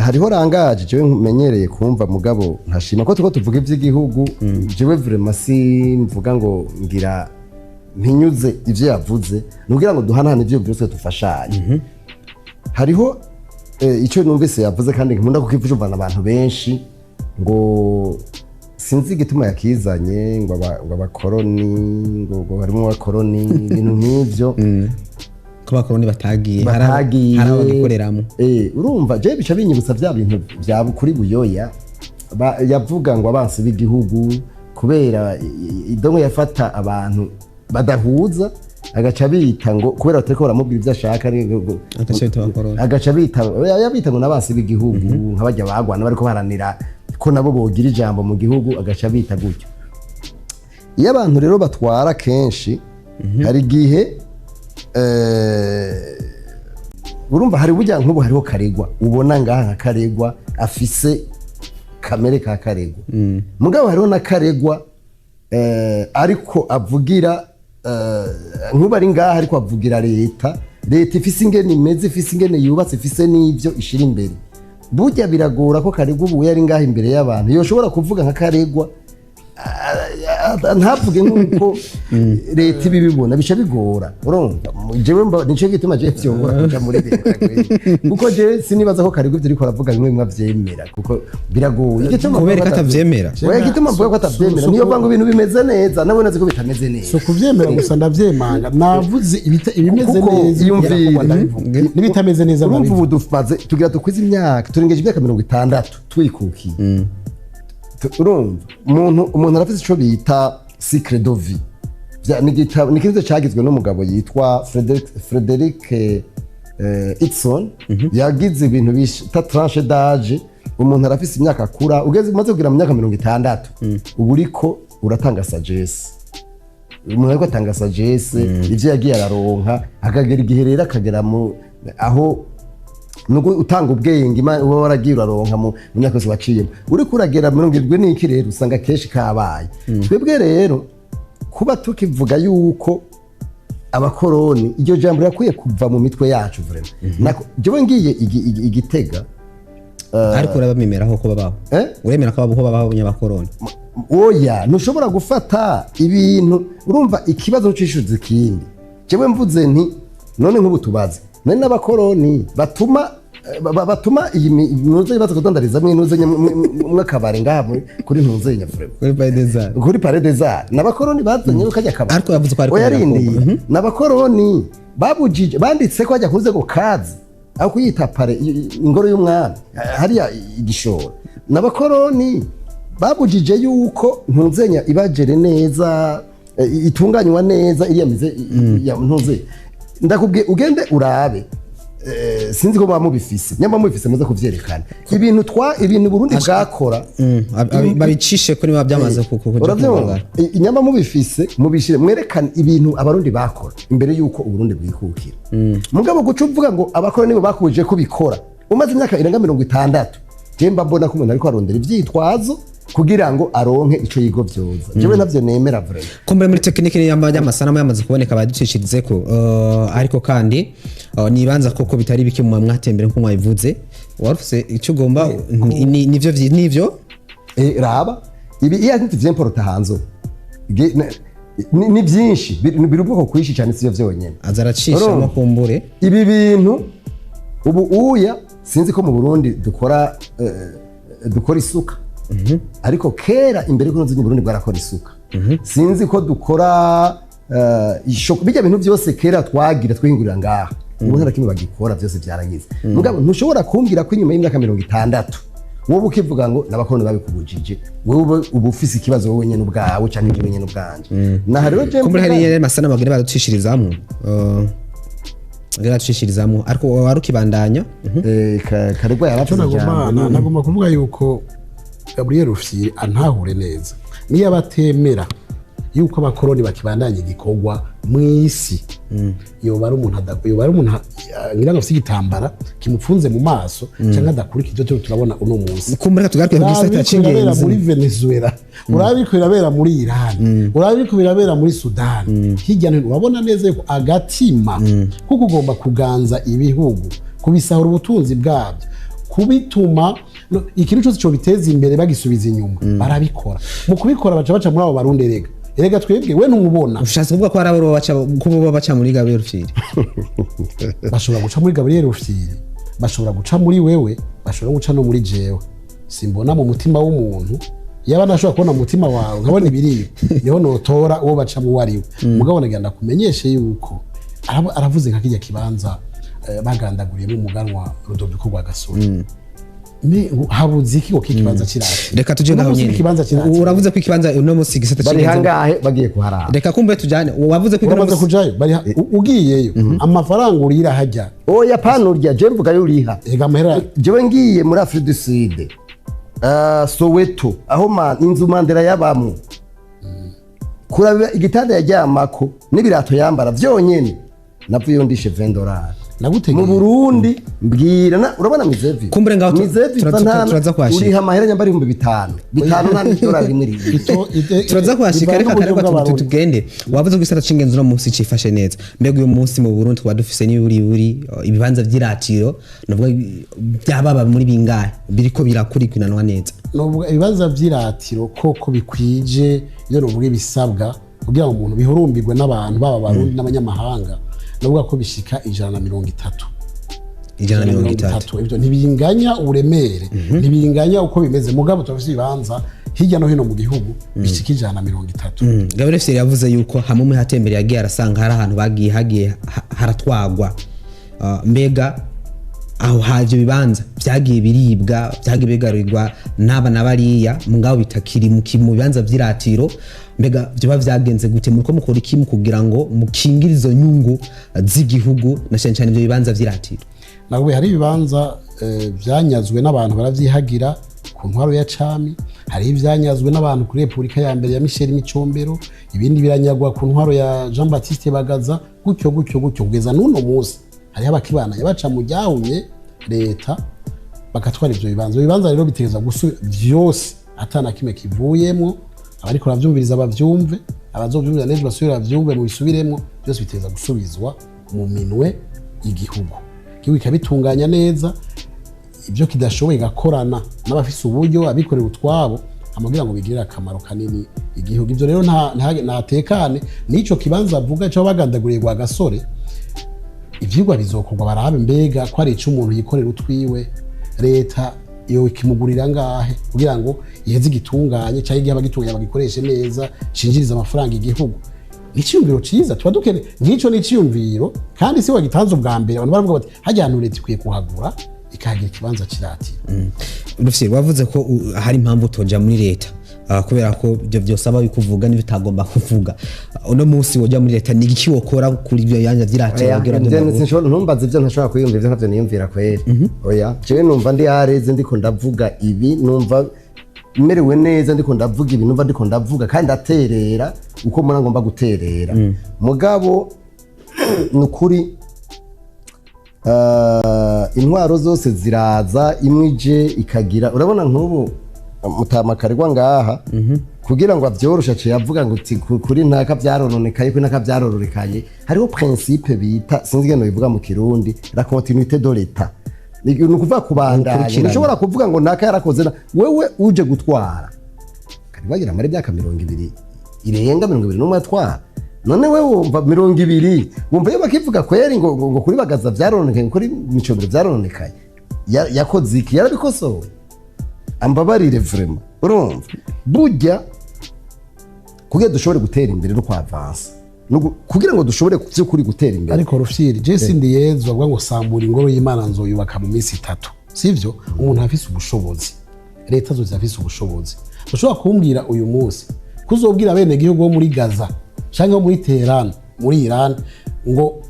hariho rangaje jewe menyereye kumva mugabo ntashima ko tuvuga ivy'igihugu jewe vraiment si mvuga ngo ngira ntinyuze ivyo yavuze nugira ngo duhanahane ivyo byose tufashanye hariho icyo numvise yavuze kandi nkunda kukivujumvana abantu benshi ngo sinzi igituma yakizanye ngo abakoroni ngo harimo abakoroni ibintu nk'ivyo ko abakoroni batagiye hari abagikoreramo urumva je bica binyibutsa vya bintu vya kuri buyoya yavuga ngo abansi b'igihugu kubera idongo yafata abantu badahuza agaca bita ngo kubera batariko baramubwira ivyo ashaka agaca bita ngo n'abansi b'igihugu nk'abajya bagwana bariko baharanira ko nabo bogira ijambo mu gihugu agaca bita gutyo iyo abantu rero batwara kenshi hari igihe urumva hari burya nk'ubu hariho Karerwa ubona ngaha nka Karerwa afise kamere ka Karerwa mugabo hariho na Karerwa ariko avugira nk'ubu ari ngaha ariko avugira leta ifise ingene imeze ifise ingene yubatse ifise n'ivyo ishira imbere burya biragora ko Karerwa ubu yari ngaha imbere y'abantu yoshobora kuvuga nka Karerwa ntavuge nk'uko leta ibibibona bica bigora urumva jewe nico gituma je vyongora kuja muri leta kuko je sinibaza ko Karerwa ivyo ariko aravuga bimwe mwavyemera kuko biragoye igituma kubera katavyemera we igituma mvuga ko atavyemera niyo vango ibintu bimeze neza nawe nazi ko bitameze neza so kuvyemera gusa ndavyemanga navuze ibimeze neza n'ibitameze neza urumva ubu dufaze tugira dukwiza imyaka turengeje imyaka 60 twikukiye urumva umuntu arafite ico bita secret de vie ni kintu cyagizwe n'umugabo yitwa Frederick Itson yagize ibintu bita tranche d'âge umuntu arafite imyaka akura ugeze umaze kugira mu myaka 60 ubu uriko uratanga sagesse umuntu ariko atanga sagesse ivyo yagiye araronka akagera igihe rero akagera mu aho nuko utanga ubwenge uba waragiye uraronka mu myaka yose waciyemo uri kuragera 70 n'iki rero usanga keshi kabaye twebwe rero kuba tukivuga yuko abakoroni iryo jambo yakwiye kuva mu mitwe yacu vraiment jewe ngiye igitega ariko urabamemeraho ko babaho uremera ko babaho abanyabakoroni oya ntushobora gufata ibintu urumva ikibazo cishuze kindi jewe mvuze nti none nk'ubu tubaze none n'abakoroni batuma iyi nuze baza kudondariza mwe nuze mwakabare ngaho kuri ntuze nyafurema kuri Palais des Arts n'abakoroni bazanye ukajya kabare ariko yavuze ko ariko yarindi n'abakoroni babujije banditse ko ajya kuze go kazi aho kuyita pare ingoro y'umwami hariya igishoro n'abakoroni babujije yuko ntuzenya ibagere neza itunganywa neza iriya ya ntuze ndakubwiye ugende urabe sinzi ko bamubifise nyamba mubifise muze kuvyerekana ibintu Burundi bwakora babicishe ko niba byamaze kukuja inyamba mubifise mubishire mwerekana ibintu abarundi bakora imbere yuko Uburundi bwikukira mugabo guca uvuga ngo abakora nibo bakubije kubikora umaze imyaka irenga 60 jemba mbona ko umuntu ariko arondera ivyitwazo kugira ngo aronke ico yigovyoza jewe navyo nemera vraiment kumbe muri technique y'amasanamu yamaze kuboneka baducishirize ko ariko kandi nibanza koko bitari bike mu mwatembere nko mwabivuze warufise ico ugomba nivyo raba ibi iya nti vyimporta hanzo ni byinshi biri ubwoko kwishi cyane sivyo vyonyene azaracisha amakumbure ibi bintu ubu uya sinzi ko mu Burundi dukora isuka ariko kera imbere ko nzi Burundi bwarakora isuka sinzi ko dukora ishoko bijya bintu byose kera twagira twihingurira ngaha ubu nta kimwe bagikora byose byaragize mugabo ntushobora kumbwira ko inyuma y'imyaka 60 wowe ukivuga ngo n'abakoroni babikubujije wowe ubu ufise ikibazo wowe nyene ubwawe canke njye nyene ubwanje na rero je kumbe hari yene masana bagire baducishirizamo baducishirizamo ariko warukibandanya Karerwa nagomba kuvuga yuko Gabriel Rufyiri antahure neza niyo abatemera yuko abakoroni bakibandanya igikorwa mw'isi yoba ari umuntu ngira ngo sigitambara kimupfunze mu maso cyangwa adakurikije cyo turabona uno munsi kumureka tugaruke ku gisata cy'ingenzi muri Venezuela urabiko birabera muri Iran urabiko birabera muri Sudan hirya no urabona neza yuko agatima kuko ugomba kuganza ibihugu kubisahura ubutunzi bwabyo kubituma ikintu cyose cyo biteza imbere bagisubiza inyuma barabikora mu kubikora baca muri abo barundi erega twebwe we ntumubona ushatse kuvuga ko ari abo baca muri Gabriel Rufyiri bashobora guca muri Gabriel Rufyiri bashobora guca muri wewe bashobora guca no muri jewe simbona mu mutima w'umuntu yaba nashobora kubona mu mutima wawe nkabona ibiriyo niho notora uwo baca mu wariwe mugabo nagenda kumenyeshe yuko aravuze nka kijya kibanza bagandaguriye mu muganwa Rudoviko rwa Gasore habuze iki ko ikibanza kirati reka tuje ngaho nyine uravuze ko ikibanza uno munsi gisata bari hangahe bagiye kuharara reka kumbe tujane wavuze ko uramaze kujayo bari ugiyeyo amafaranga urira hajya oya panurya je mvuga yo uriha ega mahera jewe ngiye muri Afrique du Sud Soweto aho inzu Mandela yabamwe kuraba igitanda yajyamako n'ibirato yambara vyonyene navuye ndishe $20 mu Burundi mbwira urabona mizevi kumbure ngaho turaza kwashika uri hamahera nyambari 5,000 nta $1 rimwe riri turaza kwashika reka Karerwa tugende wavuze ko isata c'ingenzi no munsi cifashe neza mbega uyu munsi mu Burundi twa dufise n'iburi ibibanza vy'iratiro navuga byababa muri bingahe biriko birakurikiranwa neza novuga ibibanza vy'iratiro koko bikwije iyo novuga ibisabwa kugira ngo umuntu bihurumbirwe n'abantu baba Barundi n'abanyamahanga navuga ko bishika 130 ivyo ntibinganya uburemere ntibinganya uko bimeze mugabo tufise ibibanza hirya no hino mu gihugu bishika 130. Gabriel Rufyiri yavuze yuko hamwe hatembere yagiye arasanga hari ahantu hagiye haratwagwa mbega aho haje bibanza vyagiye biribwa vyagiye bigarurirwa n'aba nabariya mugabo bitakiri mu bibanza vy'iratiro mbega byo vyagenze gute muriko mukora iki mu kugira ngo mukingire izo nyungu z'igihugu na cyane cyane ibyo bibanza vy'iratiro nawe hari ibibanza vyanyazwe n'abantu baravyihagira ku ntwaro ya cami hari ivyanyazwe n'abantu kuri Republika ya mbere ya Michel Micombero ibindi biranyagwa ku ntwaro ya Jean Baptiste Bagaza gutyo kugeza n'uno munsi hari abakibana yabaca mu ryahumye leta bakatwara ivyo bibanza rero bitegeza gusubira vyose atana kimwe kivuyemo abariko bavyumviriza bavyumve abazovyumvira nejo basubira bavyumve mu bisubiremo byose bitegeza gusubizwa mu minwe igihugu ikabitunganya neza ibyo kidashoboye gakorana n'abafise uburyo abikorera utwabo amagira ngo bigirira akamaro kanini igihugu ivyo rero nta tekane nico kibanza avuga cyo bagandaguriye gwa gasore ivyigwa bizokorwa barabe mbega ko ari ico umuntu yikorera utwiwe leta iyo ikimugurira ngahe kugira ngo iheze igitunganye cyangwa igihe abagitunganya bagikoreshe neza cinjiriza amafaranga igihugu niciyumviro ciza tuba dukene nkico niciyumviro kandi si wagitanze ubwa mbere abantu baravuga bati hajya ahantu leta ikwiye kuhagura ikagira ikibanza kiratira Rufyiri wavuze ko hari impamvu toja muri leta kubera ko ibyo byose aba bikuvuga n'ibitagomba kuvuga uno munsi woja muri leta ni iki wokora kuri ibyo yanja vy'iratiro kugira ngo ntumbaze ibyo ntashobora kwiyumvira ivyo ntavyo niyumvira kweri oya jewe numva ndi hareze ndiko ndavuga ibi numva merewe neza ndiko ndavuga ibi numva ndiko ndavuga kandi aterera uko mura ngomba guterera mugabo nukuri intwaro zose ziraza imwije ikagira urabona nk'ubu Mutama Karerwa ngaha kugira ngo avyorosha cyo yavuga ngo uti kuri ntaka byarononekaye kuri ntaka byarororekaye hariho principe bita sinzi geno bivuga mu Kirundi la continuité de l'état ni kuvuga kubandanya ushobora kuvuga ngo ntaka yarakoze wewe uje gutwara kandi bagira amare byaka 200 irenga 221 atwara none wewe wumva 200 wumva yo bakivuga kweri ngo kuri Bagaza byarononekaye kuri Micombero byarononekaye yakoze iki yarabikosowe ambabarire vraiment urumva burya kugira dushobore gutera imbere no kwavansa kugira ngo dushobore kuri gutera imbere ariko Rufyiri Jesse Ndiyezo avuga ngo sambura ingoro y'Imana nzoyubaka mu minsi 3 sivyo umuntu afise ubushobozi leta zo zafise ubushobozi ushobora kumbwira uyu munsi kuzobwira bene gihugu bo muri Gaza canke muri Tehran muri Iran ngo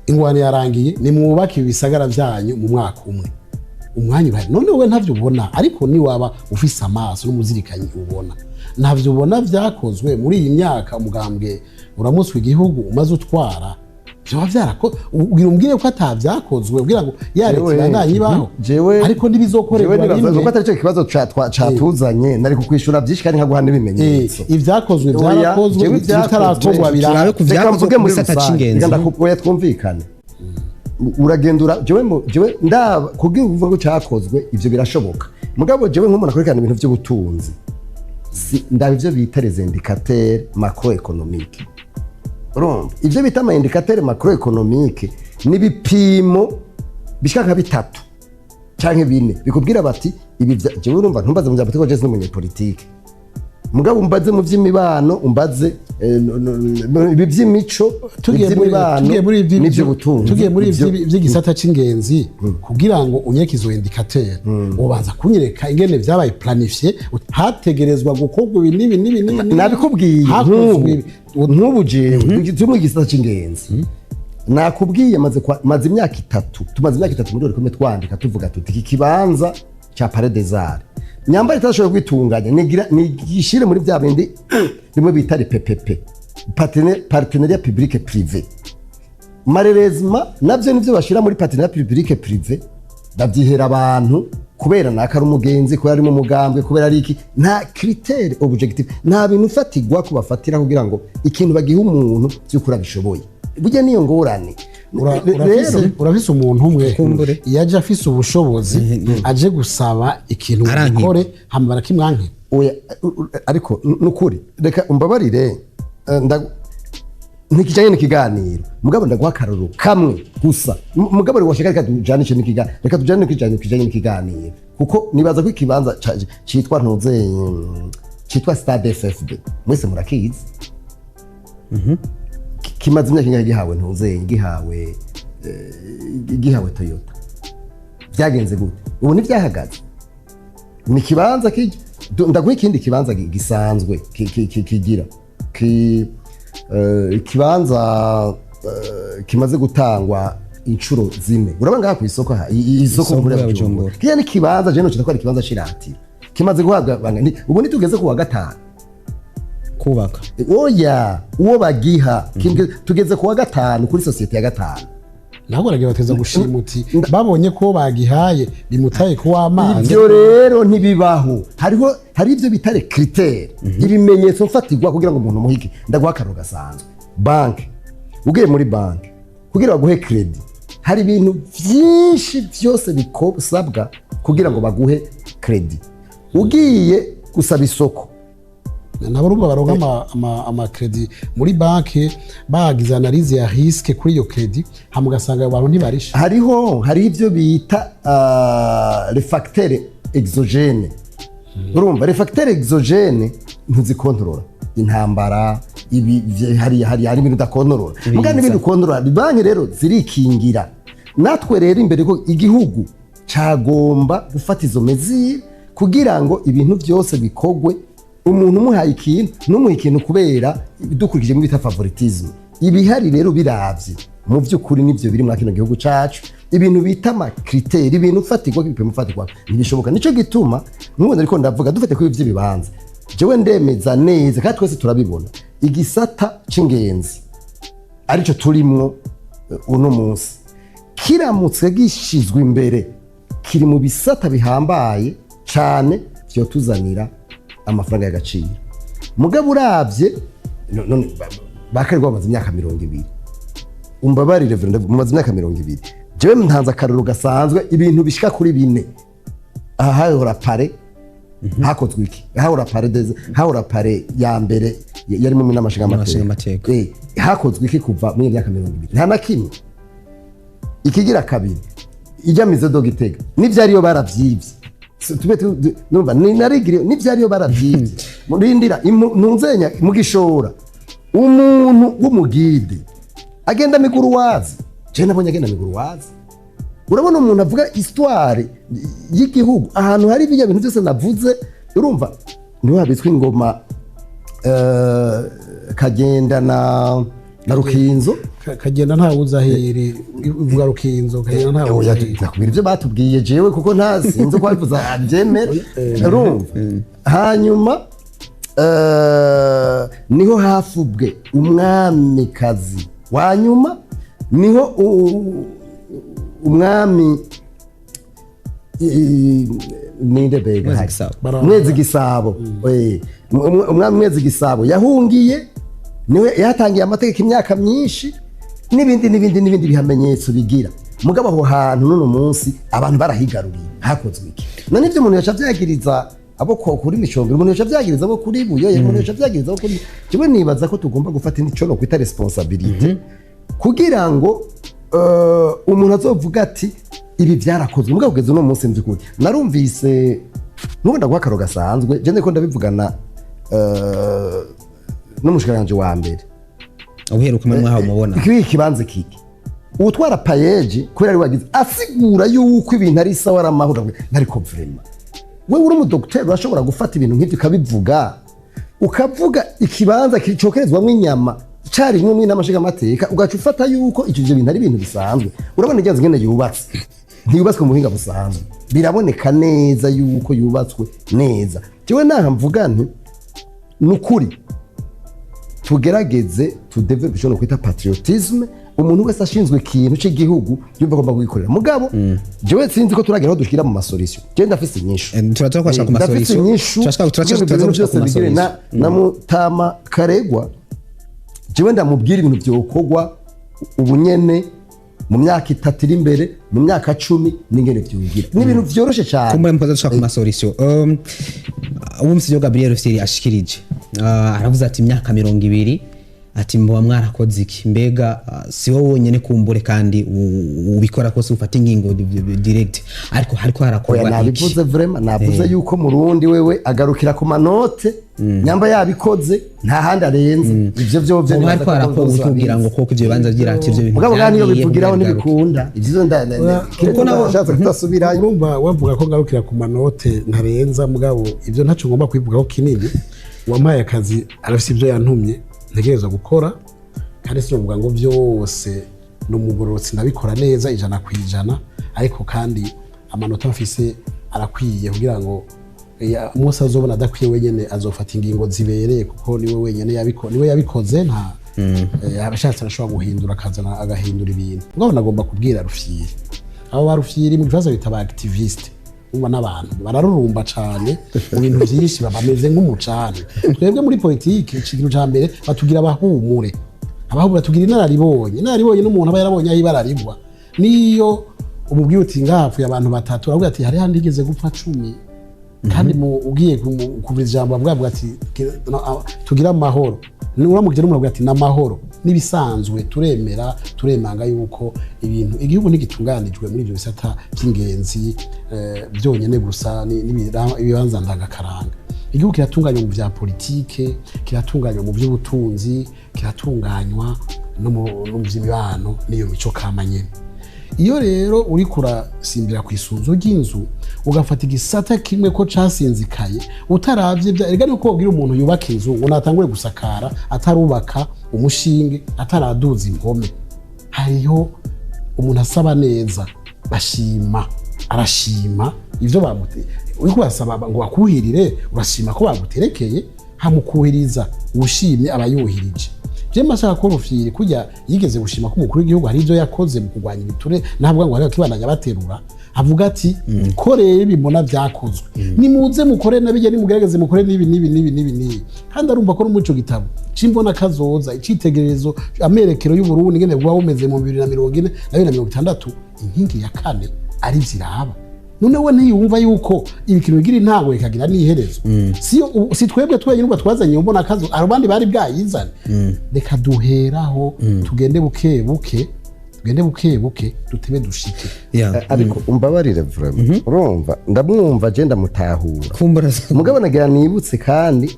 ingwane yarangiye ni mwubaka ibisagara byanyu mu mwaka umwe umwanya bari none we ntavyo ubona ariko ni waba ufise amaso n'umuzirikanyi ubona ntavyo ubona vyakozwe muri iyi myaka umugambwe uramuswe igihugu umaze utwara byo vyarako umbwire ko atavyakozwe kugira ngo yaretse baho ariko nibizokorerwa rimwe ko atari cyo kibazo catuzanye nari kukwishura byinshi kandi nkaguhana ibimenyetso ivyakozwe byarakozwe bitaratogwa birabe kuvyakozwe muri gisata c'ingenzi ndakubwoya twumvikane uragendura jewe ndaba kugira uvuga ko cyakozwe ivyo birashoboka mugabo jewe nk'umuntu akurikirana ibintu by'ubutunzi ndaba ivyo bita les indicateurs macroéconomiques urumva ivyo bita ama indicateurs macroéconomiques ni bipimo bishaka bitatu canke bine bikubwira bati ibi jewe urumva ntumbaze mu politike je n'umunyepolitike mugabo umbaze mu vy'imibano umbaze ibi vy'imico tugiye muri ivy'ubutunzi tugiye muri ivy'igisata c'ingenzi kugira ngo unyeke izo indicateur ubanza kunyereka ingene vyabaye planifié hategerezwa gukorwa ibi nibi nabikubwiye nk'ubu jewe cyo mu gisata c'ingenzi nakubwiye maze imyaka 3 tumaze imyaka 3 muri reko twandika tuvuga tuti iki kibanza cha Palais des Arts nyambari tashoboye kwitunganya nigishire muri bya bindi bimwe bita PPP partenariat public privé malheureusement navyo nivyo bashira muri partenariat public privé bavyihera abantu kubera naka ari umugenzi kubera ari mu mugambwe kubera ari iki nta critère objectif nta bintu fatigwa ko bafatira kugira ngo ikintu bagiha umuntu cyukura bishoboye burya niyo ngorane urafise umuntu umwe yaje afise ubushobozi aje gusaba ikintu gikore hama barakimwanke oya ariko nukuri reka umbabarire ntikijanye n'ikiganiro mugabo ndaguha akaruru kamwe gusa mugabo rero washaka reka tujanishe n'ikiganiro reka tujane n'ikijanye n'ikiganiro kuko nibaza ko ikibanza citwa ntuze citwa Stade FFB mwese murakizi kimaze imyaka ingahe gihawe ntuze gihawe Toyota byagenze gute ubu ntibyahagaze ni kibanza ndaguha ikindi kibanza gisanzwe kigira ikibanza kimaze gutangwa inshuro zine urabona ngaha ku isoko isoko muri Bujumbura kiya ni kibanza je no cyita ko ari kibanza ciratira kimaze guhabwa banga ubu nitugeze ku wa gatanu kubaka oya uwo bagiha tugeze ku wa gatanu kuri societe ya gatanu ntabwo ragiye bateza gushima uti babonye ko bagihaye bimutaye ku w'amazi ibyo rero ntibibaho hari ibyo bitare critère ibimenyetso mfatirwa kugira ngo umuntu muhike ndaguha akaro gasanzwe banki ugiye muri banki kugira baguhe credit hari ibintu byinshi byose bikosabwa kugira ngo baguhe credit ugiye gusaba isoko nabo rumba baronka ama credit muri banki bagize analyse ya risque kuri iyo credit hamugasanga abantu ntibarisha hari ibyo bita les facteurs exogènes urumva les facteurs exogènes ntuzikontrola intambara ibi hari ibintu udakontrola muga n'ibintu ukontrola banki rero zirikingira natwe rero imbere ko igihugu cagomba gufata izo mezi kugira ngo ibintu byose bikogwe umuntu umuhaye ikintu n'umuha ikintu kubera dukurikije mu bita favoritism ibihari rero biravye mu by'ukuri nivyo biri mu kino gihugu cacu ibintu bita ama critère ibintu fatirwa k'ibipimo fatirwa ntibishoboka nico gituma n'ubundi ariko ndavuga dufate ko ivyo bibanza jewe ndemeza neza kandi twese turabibona igisata c'ingenzi arico turimwo uno munsi kiramutse gishizwe imbere kiri mu bisata bihambaye cane byo tuzanira amafaranga y'agaciro mugabo uravye none bakarwa bamaze imyaka 200 umbabarire reverend mumaze imyaka 200 jewe ntanza akaruru gasanzwe ibintu bishika kuri 4 aha hahora pare hakozwe iki hahora pare ya mbere yari mu n'amashinga amateka hakozwe iki kuva mu myaka 200 nta na kimwe ikigira kabiri ijamize do Gitega n'ivyariyo baravyivye numva ninarigire n'ivyariyo baravyivye murindira ntunzenya mugishora umuntu w'umugide agenda miguru wazi je nabonye agenda miguru wazi urabona umuntu avuga histoire y'igihugu ahantu hari ibyo bintu byose navuze urumva niho habitswe ingoma kagenda na Rukinzo kagenda nta uzahiri uvuga Rukinzo kagenda nta uzahiri nakubira ibyo batubwiye jewe kuko ntasinze ko bivuza abyemera urumva hanyuma niho hafubwe umwamikazi wanyuma niho umwami ninde bega Mwezi Gisabo umwami Mwezi Gisabo yahungiye niwe yatangiye amategeko imyaka myinshi n'ibindi bihamenyetso bigira mugabo aho hantu none munsi abantu barahigaruriye hakozwe iki none ivyo umuntu yaca vyagiriza abo kuri mishombe umuntu yaca vyagiriza abo kuri buyo umuntu yaca vyagiriza abo kuri jewe nibaza ko tugomba gufata nico no kwita responsabilité kugira ngo umuntu azovuga ati ibi byarakozwe mugabo kugeza uno munsi mvyukuri narumvise nubunda guha karo gasanzwe je ndiko ndabivugana n'umushikiranganje wa mbere uheruka mwe mwahawe mubona iki kibanze kiki utwara payeji kubera ari wagize asigura yuko ibintu ari sawa aramahura ntari ko vrema we uri mu docteur urashobora gufata ibintu nk'ibyo ukabivuga ukavuga ikibanza kicokerezwamwe inyama cari nk'umwe n'amashiga amateka ugaca ufata yuko icyo bintu ari ibintu bisanzwe urabona igenzi ngene yubatse ntiyubatswe mu buhinga busanzwe biraboneka neza yuko yubatswe neza jewe naha mvuga nti nukuri tugerageze tudevelope icyo kwita patriotism, umuntu wese ashinzwe ikintu cy'igihugu yumva agomba kugikorera mugabo jewe sinzi ko turagera aho dushikira mu masolution je ndafise inyishu turakwashaka ku masolution turashaka na Mutama Karerwa jewe ndamubwira ibintu byokorwa ubunyene mu myaka 3 iri imbere mu myaka 10 n'ingene byugira n'ibintu vyoroshe cyane kumwe mpoza dushaka ku masolution umusivyo Gabriel Rufyiri ashikirije aravuze ati imyaka 200 ati mbo mwarakoze iki mbega si wowe wonyene kumbure kandi ubikora kose ufata ingingo direct ariko hariko harakorwa iki nabivuze vraiment navuze yuko mu Rundi wewe agarukira ku manote nyamba yabikoze nta handi arenze ivyo byo hariko harakorwa utubwira ngo koko ivyo banza gira ati ivyo bintu mugabo kandi iyo bivugiraho ntibikunda ivyo kuko nabo nshatse kutasubira urumva wavuga ko ngarukira ku manote ntarenza mugabo ivyo ntaco ngomba kwivugaho kinini wampaye akazi arafise ivyo yantumye ntegereza gukora kandi sinovuga ngo byose n'umugororotsi nabikora neza 100%, ariko kandi amanota mfise arakwiye kugira ngo umunsi azobona adakwiye wenyene azofata ingingo zibereye kuko niwe wenyene niwe yabikoze nta abashatse arashobora guhindura akazana agahindura ibintu ngabo nagomba kubwira Rufyiri abo barufyiri mu bibazo bita ba activiste umva n'abantu bararurumba cyane mu bintu byinshi bameze nk'umucane twebwe muri politiki ikintu cya mbere batugira abahumure tugira inararibonye n'umuntu aba yarabonye aho ibara rigwa niyo umubwiye uti ngapfuye abantu batatu aravuga ati hari handi igeze gupfa 10 kandi ugiye kuvuga ijambo avuga ati tugira amahoro uramubwira n'umuntu ati n'amahoro nibisanzwe turemanga yuko ibintu igihugu ntigitunganijwe muri ibyo bisata by'ingenzi byonyene gusa n'ibibanza ndangakaranga. Igihugu kiratunganywa mu bya politike, kiratunganywa mu by'ubutunzi, kiratunganywa no mu by'imibano n'iyo mico kamanyene. Iyo rero uri kurasimbira ku isunzu ry'inzu ugafata igisata kimwe ko casinzikaye utaravye erega nuko ubwira umuntu yubaka inzu ngo natangure gusakara atarubaka umushinge ataraduza impome. Hariho umuntu asaba neza arashima ivyo bamute uriko urasaba ngo akuhirire urashima ko baguterekeye hamukuhiriza ushimye abayuhirije. Jema ashaka ko Rufyiri kujya yigeze gushima ko umukuru w'igihugu hari ivyo yakoze mu kurwanya ibiture ntabwo ngo hariho kibandanya baterura avuga ati koreye bimona vyakozwe nimuze mukore nabije nimugerageze mukore nibi kandi arumva ko mu ico gitabo cimbona kazoza icitegererezo amerekero y'u Burundi ngene bwa bumeze mu 2040 na 2060 inkingi ya kane ari ziraba none we ntiyumva yuko ibikino bigira intango ikagira n'iherezo si twebwe twenyine ubwo twazanye mbona kazo abandi bari bwayizane reka duheraho tugende buke buke dutebe dushike ariko umbabarire vraiment urumva ndamwumva je ndamutahura mugabo nagira nibutse kandi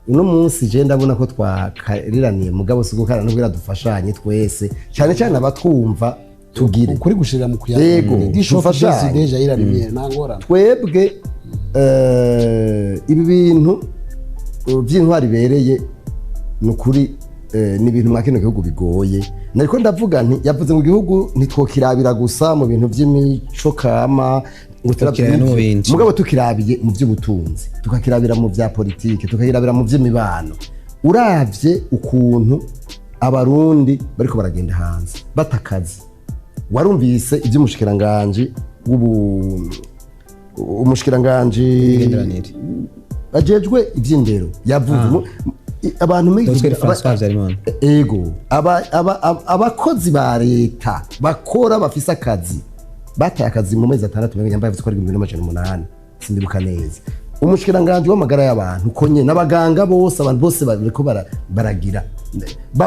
uno munsi je ndabona ko twakariraniye mugabo sigukana no dufashanye twese cyane cyane abatwumva tugire kuri gushirira mu kuyego dufashanye deja irarimye nangora twebwe ibi bintu by'intwari bereye nukuri ni ibintu mwakino gihugu bigoye nariko ndavuga nti yavuze mu gihugu ntitwokirabira gusa mu bintu by'imico kama mugabo tukirabiye mu by'ubutunzi tukakirabira mu bya politike tukakirabira mu by'imibano uravye ukuntu abarundi bariko baragenda hanze batakazi warumvise iby'umushikiranganje umushikiranganje bajejwe iby'indero yavuze abantu ego abakozi ba leta bakora bafise akazi bataye akazi mu mezi 6 nyambaye yavuze ko ari 2008 sindibuka neza umushikiranganje w'amagara y'abantu konye n'abaganga bose abantu bose bariko baragira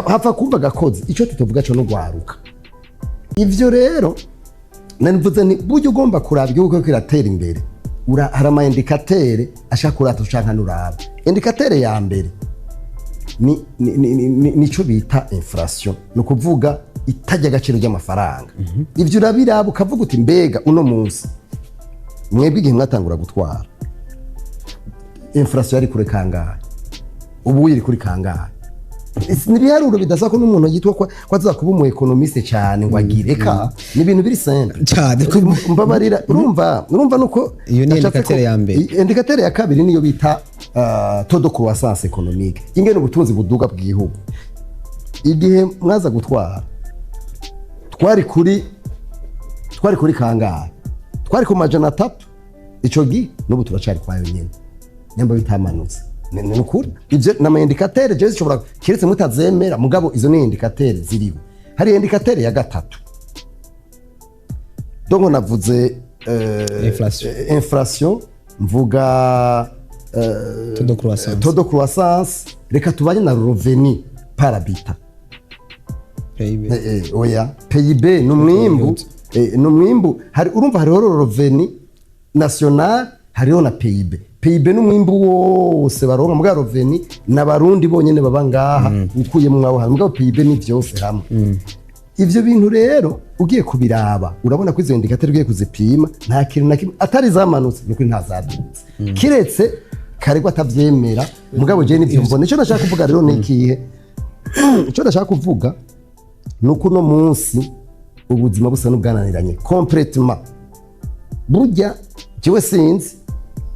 hapfa kumva gakozi ico tutovuga cyo no gwaruka ivyo rero nanivuze ni buryo ugomba kuraba igihugu ko kiratera imbere hari ama indicateur ashaka kurata ucanka nuraba indicateur ya mbere nico bita inflation no kuvuga itajya agaciro ry'amafaranga ivyo urabiraba ukavuga uti mbega uno munsi mwebwe igihe mwatangura gutwara inflation yari kure kangahe ubu yiri kuri kangahe nibiharuro bidasa ko n'umuntu yitwa ko aza kuba umu economiste cyane ngo agireka ni ibintu biri simple cyane mbabarira urumva nuko iyo ni indicateur ya mbere. Indicateur ya kabiri niyo bita taux de croissance économique ingene ubutunzi buduga bw'igihugu. Igihe mwaza gutwara twari kuri kangahe, twari ku majana 3 ico gi n'ubu turacari kwayo nyene nyamba bitamanutse ni ukuri ivyo na indicateur je zishobora kiretse mutazemera mugabo izo ni indicateur ziriwe. Hari indicateur ya gatatu donc navuze inflation mvuga taux de croissance reka tubanye na revenu par habitant oya PIB n'umwimbu hari urumva hariho revenu national hariho na PIB n'umwimbu wose baronka mugabo revenu n'abarundi bonyene baba ngaha ukuye mu mwabo mugabo PIB ni vyose hamwe. Ivyo bintu rero ugiye kubiraba urabona ko izo indicateur ugiye kuzipima nta kintu na kimwe atari zamanutse nuko ntazadutse kiretse Karerwa atavyemera mugabo je nivyo mbona. Ico nashaka kuvuga rero ni ikihe, ico nashaka kuvuga nuko no munsi ubuzima busa n'ubwananiranye complètement. Burya jewe sinzi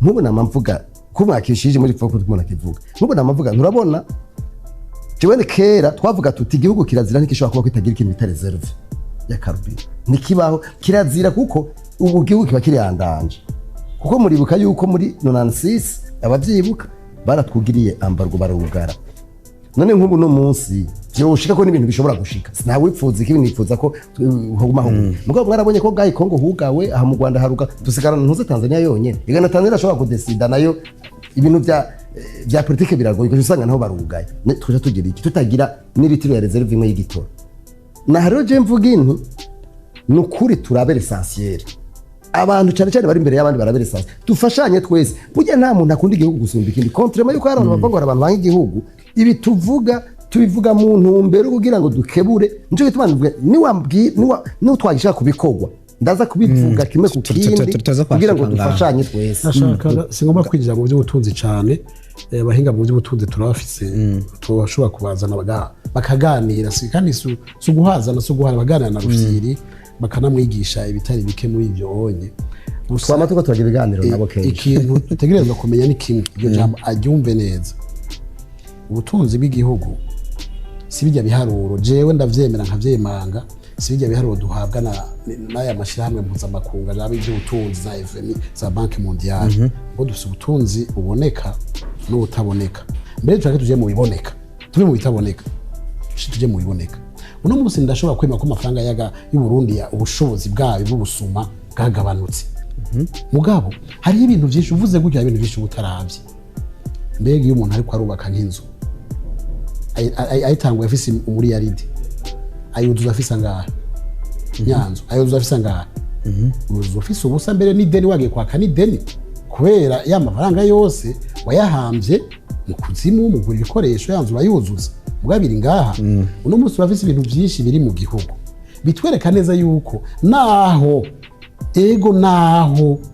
nkubona mvuga ko mwakishije muri foko tumona kivuga nkubona mvuga nturabona jewe kera twavuga tuti igihugu kirazira ntikishobora kuba kwitagira ikintu bita reserve ya carbone nikibaho kirazira kuko ubu gihugu kiba kiri andanje kuko muribuka yuko muri 96 abavyibuka baratwugiriye ambargo barugara. None nk'ubu no munsi byoshika ko n'ibintu bishobora gushika sinawe wipfuza iki nifuza ko hogumaho mugabo mwarabonye ko gayi Kongo hugawe aha mu Rwanda haruga dusigarana ntuze Tanzania yonyene igana Tanzania ashobora kudesida nayo ibintu bya politike biragoye kuko usanga naho barugaye tuje tugira iki tutagira n'ibitiro ya reserve imwe y'igitoro na hariho je mvuga intu nukuri turabere essentiel abantu cyane bari imbere y'abandi barabere essentiel dufashanye twese burya nta muntu akunda igihugu gusumba ikindi contrairement yuko abantu bavuga ngo abantu banga igihugu ibi tubivuga mu ntumbero kugira ngo dukebure nico gituma ni twagishaka kubikogwa ndaza kubivuga kimwe ku kindi kugira ngo dufashanye twese. Nashaka singomba kwinjira mu by'ubutunzi cyane abahinga mu by'ubutunzi turabafise tubashobora kubazana bakaganira kandi su guhazana su guhara baganira na Rufyiri bakanamwigisha ibitari bike muri ibyo onye twama tuko turagira ibiganiro nabo kenshi. Ikintu tutegerezwa kumenya ni kimwe iryo jambo aryumve neza, ubutunzi bw'igihugu si bijya biharuro jewe ndavyemera nkavyemanga si bijya biharuro duhabwa n'aya mashirahamwe mpuzamakungu arabe iby'ubutunzi za FMI za Banki Mondiale ngo dufise ubutunzi buboneka n'ubutaboneka. Mbere twake tuje mu biboneka tuve mu bitaboneka tuje mu biboneka. Uno munsi ndashobora kwema ko amafaranga y'u Burundi ya ubushobozi bwayo bw'ubusuma bwagabanutse mugabo hari ibintu byinshi uvuze gutya ibintu byinshi ubutaravye. Mbega iyo umuntu ariko arubaka nk'inzu ayitanguye afise umuri yaridi ayuzuza afise angahe nyanzo ayuzuza afise angahe uzuza afise ubusa mbere ni deni wagiye kwaka ni deni kubera ya mafaranga yose wayahambye mu kuzimu mu gura ibikoresho yanzu bayuzuza mugabiri ngaha uno munsi bafise ibintu byinshi biri mu gihugu bitwereka neza yuko naho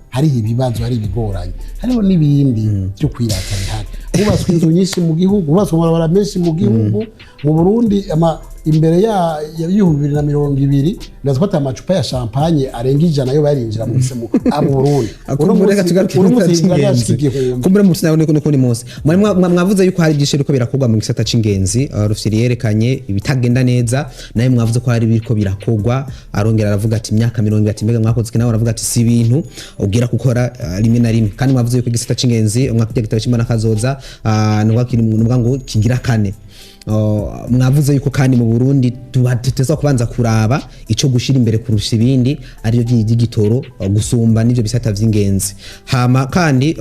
hari ibibazo hari ibigoranye hariho n'ibindi byo kwirata bihari. Hubatswe inzu nyinshi mu gihugu, hubatswe amabarabara menshi mu gihugu. Mu Burundi imbere ya 2020 ndazifata amacupa ya champagne arenga 100 yo barinjira mu Burundi. Reka tugarukire kumbura mu sinabone ko ni munsi mwavuze yuko hari byinshi biriko birakogwa mu gisata c'ingenzi. Rufyiri yerekanye ibitagenda neza naye mwavuze ko hari biriko birakogwa arongera aravuga ati imyaka 20 ati mbega mwakoze kinawe aravuga ati si ibintu ubwira gukora rimwe na rimwe kandi mwavuze yuko igisata c'ingenzi umwaka gitabo cy'Imana kazoza nubwo kiri mu ngo kigira kane. Mwavuze yuko kandi mu Burundi tubateza kubanza kuraba ico gushira imbere kurusha ibindi ari byo by'igitoro gusumba n'ivyo bisata vy'ingenzi. Hama kandi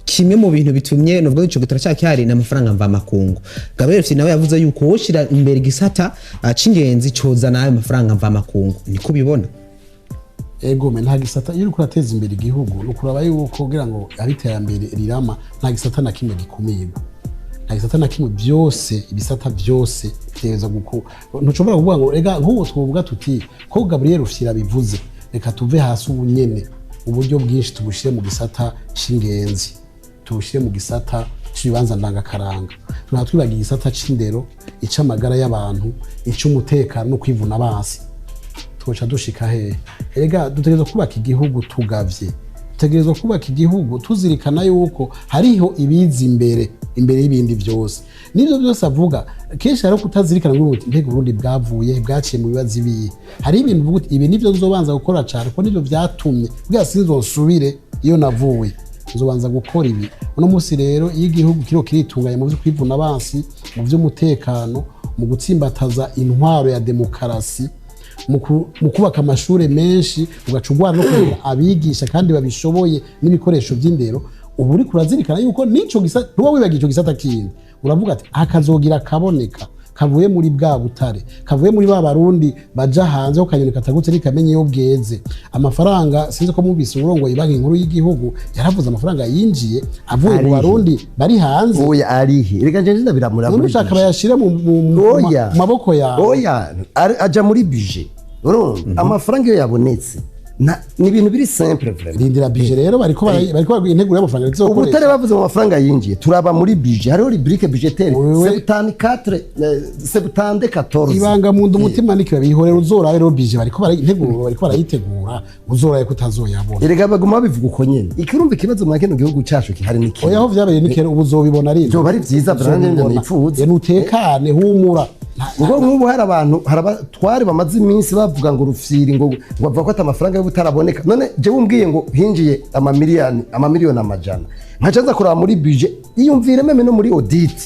kimwe mu bintu bitumye nubwo ico gitoro cyakihari n'amafaranga mva makungu. Gabriel Rufyiri nawe yavuze yuko woshira imbere igisata c'ingenzi coza nayo amafaranga mva makungu niko bibona. Ego me nta gisata iyo uriko urateza imbere igihugu ukuraba yuko kugira ngo abiterambere rirama nta gisata na kimwe gikumirwa. Gisata na kimwe byose ibisata byose biteza guko ntushobora kuvuga ngo rega nk'uwo twovuga tuti ko Gabriel Rufyiri bivuze reka tuve hasi ubunyene uburyo bwinshi tubushire mu gisata c'ingenzi tubushire mu gisata c'ibanza ndangakaranga twibagiye igisata c'indero ic'amagara y'abantu ic'umutekano no kwivuna abansi twoca dushika hehe erega dutegerezwa kubaka igihugu tugavye dutegerezwa kubaka igihugu tuzirikana yuko hariho ibiza imbere y'ibindi byose n'ibyo byose avuga kenshi hariho kutazirikana ngo intego Burundi bwavuye bwaciye mu bibazo ibiye hari ibintu uvuga ibi nibyo nzobanza gukora cyane kuko nibyo byatumye bwa sinzosubire iyo navuye nzobanza gukora ibi uno munsi rero iyo igihugu kiriho kiritunganya mu byo kwivuna abansi mu by'umutekano mu gutsimbataza intwaro ya demokarasi mu kubaka amashuri menshi ugacugwana no kugira abigisha kandi babishoboye n'ibikoresho by'indero ubu uri kurazirikana yuko nico gisata ntuba wibagiye ico gisata kindi uravuga ati akazogira kaboneka kavuye muri bwa butare kavuye muri ba barundi baja hanze ukanyoni katagutse rikamenye iyo bweze amafaranga sinzi ko mubise urongo yibanki inkuru y'igihugu yaravuze amafaranga yinjiye avuye mu barundi bari hanze oya arihe reka nje ndabiramura muri ushaka bayashire mu maboko yawe oya aja muri budget urumva amafaranga iyo yabonetse ni ibintu biri simple vraiment rindira budget rero bariko baguye integuro y'amafaranga rizokoresha ubutare bavuze mu mafaranga yinjiye turaba muri budget hariho rubrique budgetaire 74 ibanga mu umutima nikiba bihorera uzora rero budget bariko barayitegura uzora ko utazoyabona erega baguma bivuga uko nyene ikirumva ikibazo mu kino gihugu cacu kihari niki oya aho vyabereye nikere ubuzobibona rindi byo bari vyiza branje nipfuza nutekane humura ngo nk'ubu hari abantu twari bamaze iminsi bavuga ngo Rufyiri ngo bavuga ko atamafaranga yo butaraboneka none je umbwiye ngo hinjiye amamiliyoni amajana nkacaza kuraba muri budget iyumvire meme no muri audit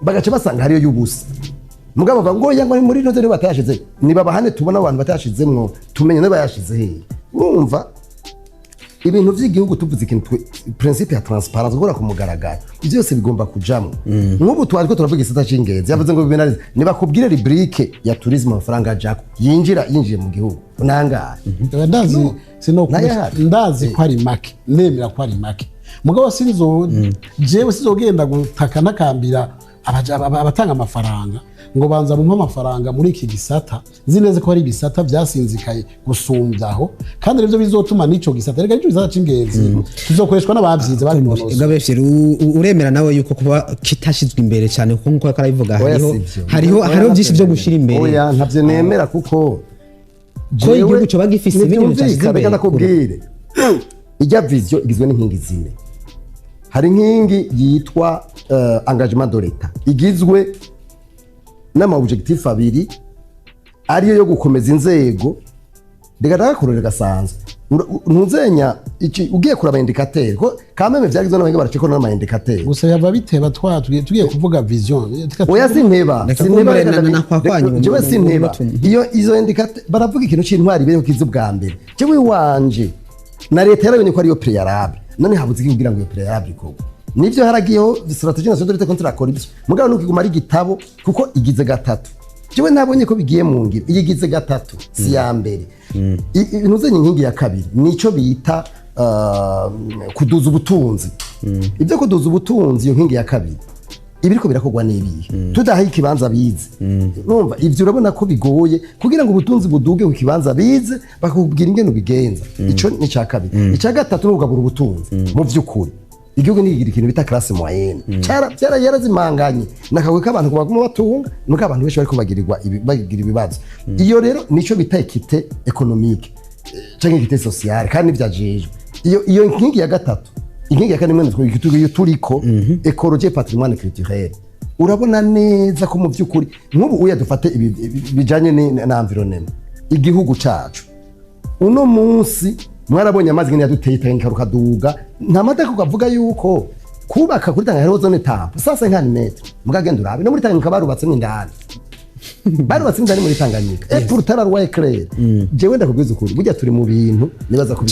bagace basanga hariyo y'ubusa mugabo bavuga ngo yangwa muri noze ni batayashize ni babahane tubona abantu batayashizemwo tumenye ne bayashize he urumva ibintu by'igihugu tuvuze ikintu principe ya transparence gukora ku mugaragaro byose bigomba kujamwo nk'ubu twaje ko turavuga igisata c'ingezi yavuze ngo bibinarize nibakubwire rubrique ya tourisme amafaranga jako yinjiye mu gihugu unangaye ndazi ndazi ko ari make nemera ko ari make mugabo jewe sizogenda gutaka nakambira abatanga amafaranga ngo banza mu amafaranga muri iki gisata zineze ko hari ibisata byasinzikaye gusumbyaho kandi rivyo bizotuma nico gisata rega nico gisata c'ingezi kizokoreshwa n'abavyize bari mu Gabriel uremera nawe yuko kuba kitashizwe imbere cyane kuko nko karabivuga hariho byinshi byo gushira imbere oya ntavyo nemera kuko ko igihugu cyo bagifise ibintu byashizwe imbere nakubwire ijya vision igizwe n'inkingi zine hari inkingi yitwa engagement de l'État igizwe n'ama objectif abiri ariyo yo gukomeza inzego ndagakurura gasanzwe ntuzenya iki ugiye kuraba indicateur ko kameme vyagizwe n'abantu baraceko n'ama indicateur gusa yava biteba tugiye kuvuga vision oya sineba jewe sineba iyo izo indicateur baravuga ikintu c'intwari bere kizu bwa mbere jewe wanje na leta yarabonye ko ariyo préalable none habuze iki kugira ngo iyo préalable ikogo nivyo haragiyeho strategie nationale de lutte contre la corruption mugabo nukiguma ari gitabo kuko igize gatatu jewe nabonye ko bigiye mu ngiro igize gatatu si ya mbere ntuzenye inkingi ya kabiri nico bita kuduza ubutunzi ibyo kuduza ubutunzi iyo nkingi ya kabiri ibiriko birakogwa n'ibihe tudahaye ikibanza bize numva ivyo urabona ko bigoye kugira ngo ubutunzi buduge ku kibanza bize bakubwira ingene ubigenza ico ni ca kabiri ica gatatu n'ubugabura ubutunzi mu vy'ukuri igihugu nigira ikintu bita classe moyenne cyara yarazimanganye nakagwe k'abantu baguma batunga nuko abantu benshi bariko bagira ibibazo iyo rero nico bita equité économique canke equité sociale kandi vyajejwe iyo nkingi ya gatatu inkingi ya kane mwe twigituye turiko écologie patrimoine culturel urabona neza ko mu vy'ukuri nk'ubu uya dufate bijanye na environnement igihugu cacu uno munsi mwarabonye amazi ngene yaduteye itangaruka duga nta mateka kuvuga yuko kubaka kuri tanga hero zone tampo sasa nkani metre mugagenda urabe no muri tanga barubatse n'indani barubatse n'indani muri Tanganyika et pour tararwa éclair jewe ndakubwiza ukuri burya turi mu bintu nibaza ko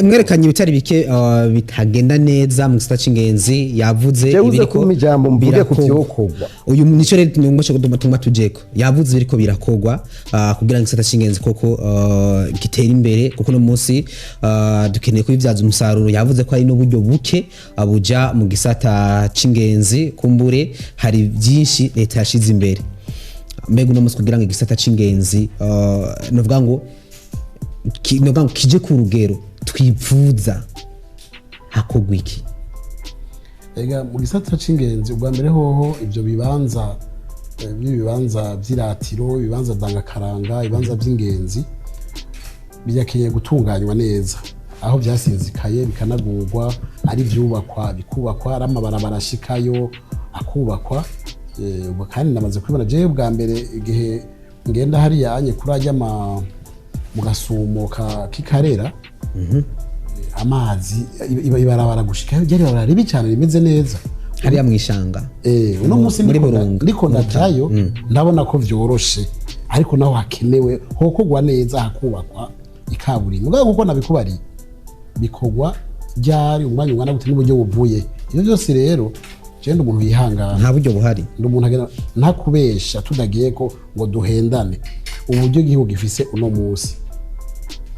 mwerekanye bitari bike bitagenda neza mu gisata c'ingenzi yavuze ibiriko mijambo mvuge ku vyokogwa uyu nico rero tumwe kuduma tujeko yavuze biriko birakogwa kugira ngo gisata c'ingenzi koko gitera imbere kuko no munsi dukeneye kubivyaza umusaruro yavuze ko ari n'uburyo buke abuja mu gisata c'ingenzi kumbure hari byinshi leta yashize imbere mbega uno munsi kugira ngo igisata c'ingenzi novuga ngo kije ku rugero twivuza hakogwa iki ega mu gisata c'ingenzi ubwa mbere hoho ivyo bibanza by'ibibanza vy'iratiro ibibanza ndangakaranga ibibanza vy'ingenzi birakeneye gutunganywa neza aho byasinzikaye bikanagurwa ari vyubakwa bikubakwa ari amabarabara ashikayo akubakwa kandi namaze kubibona jewe bwa mbere igihe ngenda hariya anye kurajya mu gasumo k'ikarera amazi ibarabara gushikayo ryari barabara ribi cyane rimeze neza hariya mwishanga uno munsi ndiko ndatayo ndabona ko vyoroshe ariko naho hakenewe hokogwa neza hakubakwa ikaburimbo mugabo kuko nabikubari bikogwa ryari umwanya ungana gute n'uburyo buvuye ibyo byose rero cyenda umuntu yihangana nta buryo buhari umuntu agenda ntakubesha tudagiye ko ngo duhendane uburyo igihugu gifise uno munsi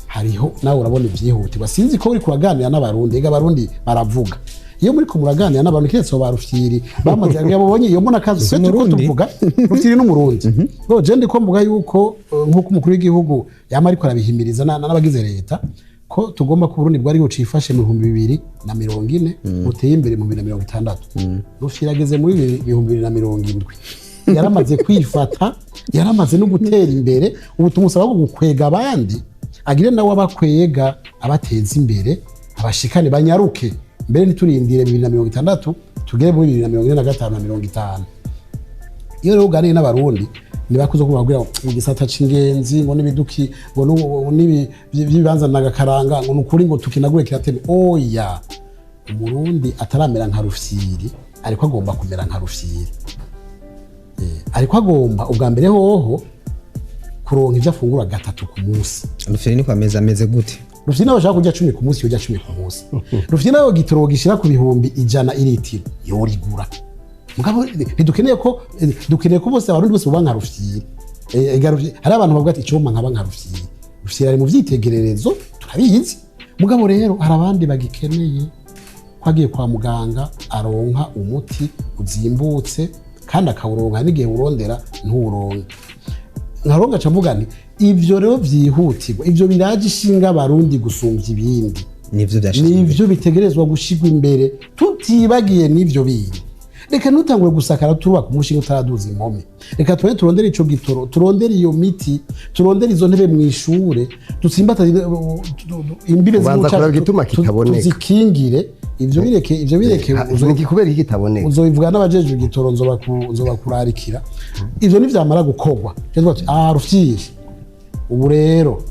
hariho nawe urabona ibyihutirwa sinzi ko uri kuraganira n'abarundi ega abarundi baravuga iyo muri ko muraganira n'abantu kiretse ba Rufyiri bamaze yabonye iyo mbona kazi se tuko tuvuga Rufyiri n'umurundi ngo je ndiko mvuga yuko nkuko umukuru w'igihugu yama ariko arabihimiriza n'abagize leta ko tugomba ku Burundi bwari bucifashe mu 2040 buteye imbere mu 2060 Rufyiri ageze muri 2070 yaramaze kwifata yaramaze no gutera imbere ubu tumusaba ko gukwega abandi agire nawe abakwega abateza imbere abashikane banyaruke mbere niturindire 2060 tugere muri 2045 na 50 iyo rero uganiye n'abarundi nibakuze kubabwira mu gisata c'ingenzi ngo nibiduki ngo nibi bibanza nagakaranga ngo nukuri ngo tukinagure kirateme oya umurundi ataramera nka Rufyiri ariko agomba kumera nka Rufyiri ariko agomba ubwa mbere hoho kuronka ivyo afungura gatatu ku munsi Rufyiri niko ameze gute Rufyiri nawe ashaka kurya 10 ku munsi yojya 10 ku munsi Rufyiri nawe gitoro gishira ku bihumbi 100 iritiro yorigura mugabo ntidukeneye ko bose abarundi bose ubanka Rufyiri hari abantu bavuga ati icoma nkaba nka Rufyiri Rufyiri ari mu vyitegererezo turabizi mugabo rero hari abandi bagikeneye ko agiye kwa muganga aronka umuti uzimbutse kandi akawuronka n'igihe urondera nturonka nkaronga camugani ivyo rero vyihutirwa ivyo biraje ishinga abarundi gusumbya ibindi nivyo bitegerezwa gushigwa imbere tutibagiye n'ivyo bindi reka nutangwe gusakara turubaka umushinga utaraduza impome reka twe turondera ico gitoro turondera iyo miti turondera izo ntebe mwishure dusimbata imbibe zikingire ivyo bireke kubera iki kitaboneka uzobivuga n'abajeje igitoro nzobakurarikira ivyo nivyamara gukorwa Rufyiri ubu rero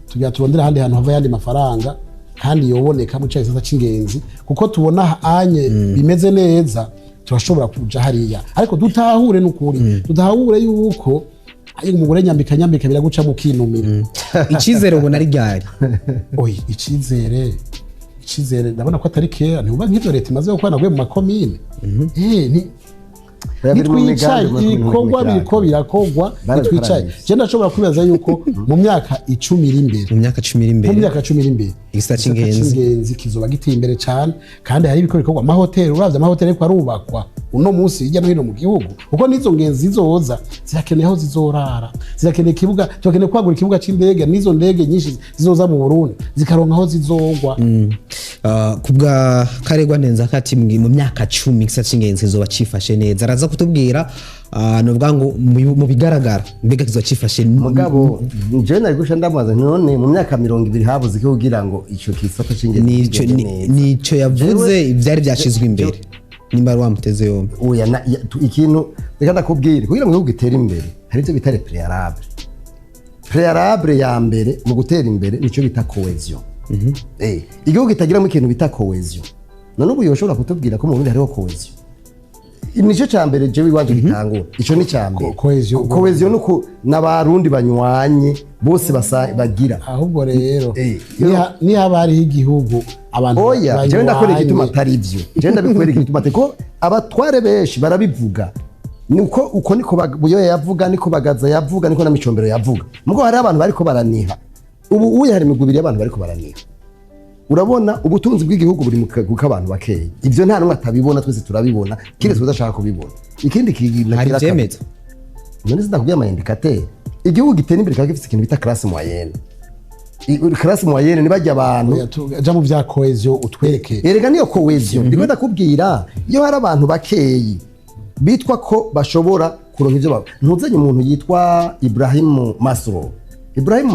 tugira turondera ahandi hantu hava yandi mafaranga kandi yoboneka mu gisata c'ingenzi kuko tubona anye bimeze neza turashobora kuja hariya ariko dutahure n'ukuri dutahure yuko ayi umugore nyambika biraguca mu kinumira icizere ubona ari ryari oyi icizere ndabona ko atari kera ntuba nk'ivyo leta imaze gukora nagwe mu makomine nitwicaye ibikorwa biriko birakogwa nitwicaye je ndashobora kwibaza yuko mu myaka 10 iri imbere igisata c'ingenzi kizoba giteye imbere cyane kandi hari ibiko bikorwa amahoteli uravye amahoteli ariko arubakwa uno munsi hirya no hino mu gihugu kuko nizo ngenzi zizoza zirakeneye aho zizorara zirakeneye ikibuga turakeneye kwagura ikibuga c'indege nizo ndege nyinshi zizoza mu Burundi zikaronka aho zizogwa kubwa Karerwa ndenza kati mu myaka 10 igisata c'ingenzi kizoba cifashe neza araza kutubwira novuga ngo mu bigaragara mbega kizoba cifashe mugabo je nari gusha ndamaze none mu myaka 20 habuze ko kugira ngo ico kisata c'ingenzi nico yavuze ivyari byashizwe imbere nimba wamuteze yombi oya ikintu reka ndakubwire kugira ngo gitere imbere hari ivyo bitare préalable ya mbere mu gutera imbere nico bita cohesion igihugu kitagiramo ikintu bita cohesion none ubu yoshobora kutubwira ko mu Burundi hariho cohesion nico cyambere je wiwanje gitangura ico ni cyambere cohesion nuko n'abarundi banywanye bose bagira ahubwo rero ni habari igihugu abantu oya je ndakora igituma atari ivyo je ndabikwera igituma ko abatware benshi barabivuga nuko uko niko buyoya yavuga niko bagaza yavuga niko na micombero yavuga mugo hari abantu bariko baraniha ubu uye hari imigubiri y'abantu bariko baraniha urabona ubutunzi bw'igihugu buri mu kaguka abantu bakeye ivyo nta numwe atabibona twese turabibona kiretse udashaka kubibona ikindi kintu hari byemeza none ndakubwiye ama indicateur igihugu gitera imbere kandi gifite ikintu bita classe moyenne classe moyenne nibajya abantu ja mu vya cohesion utwereke erega niyo cohesion ndiko ndakubwira iyo hari abantu bakeyi bitwa ko bashobora kuronka ivyo baba ntuzanye umuntu yitwa Ibrahim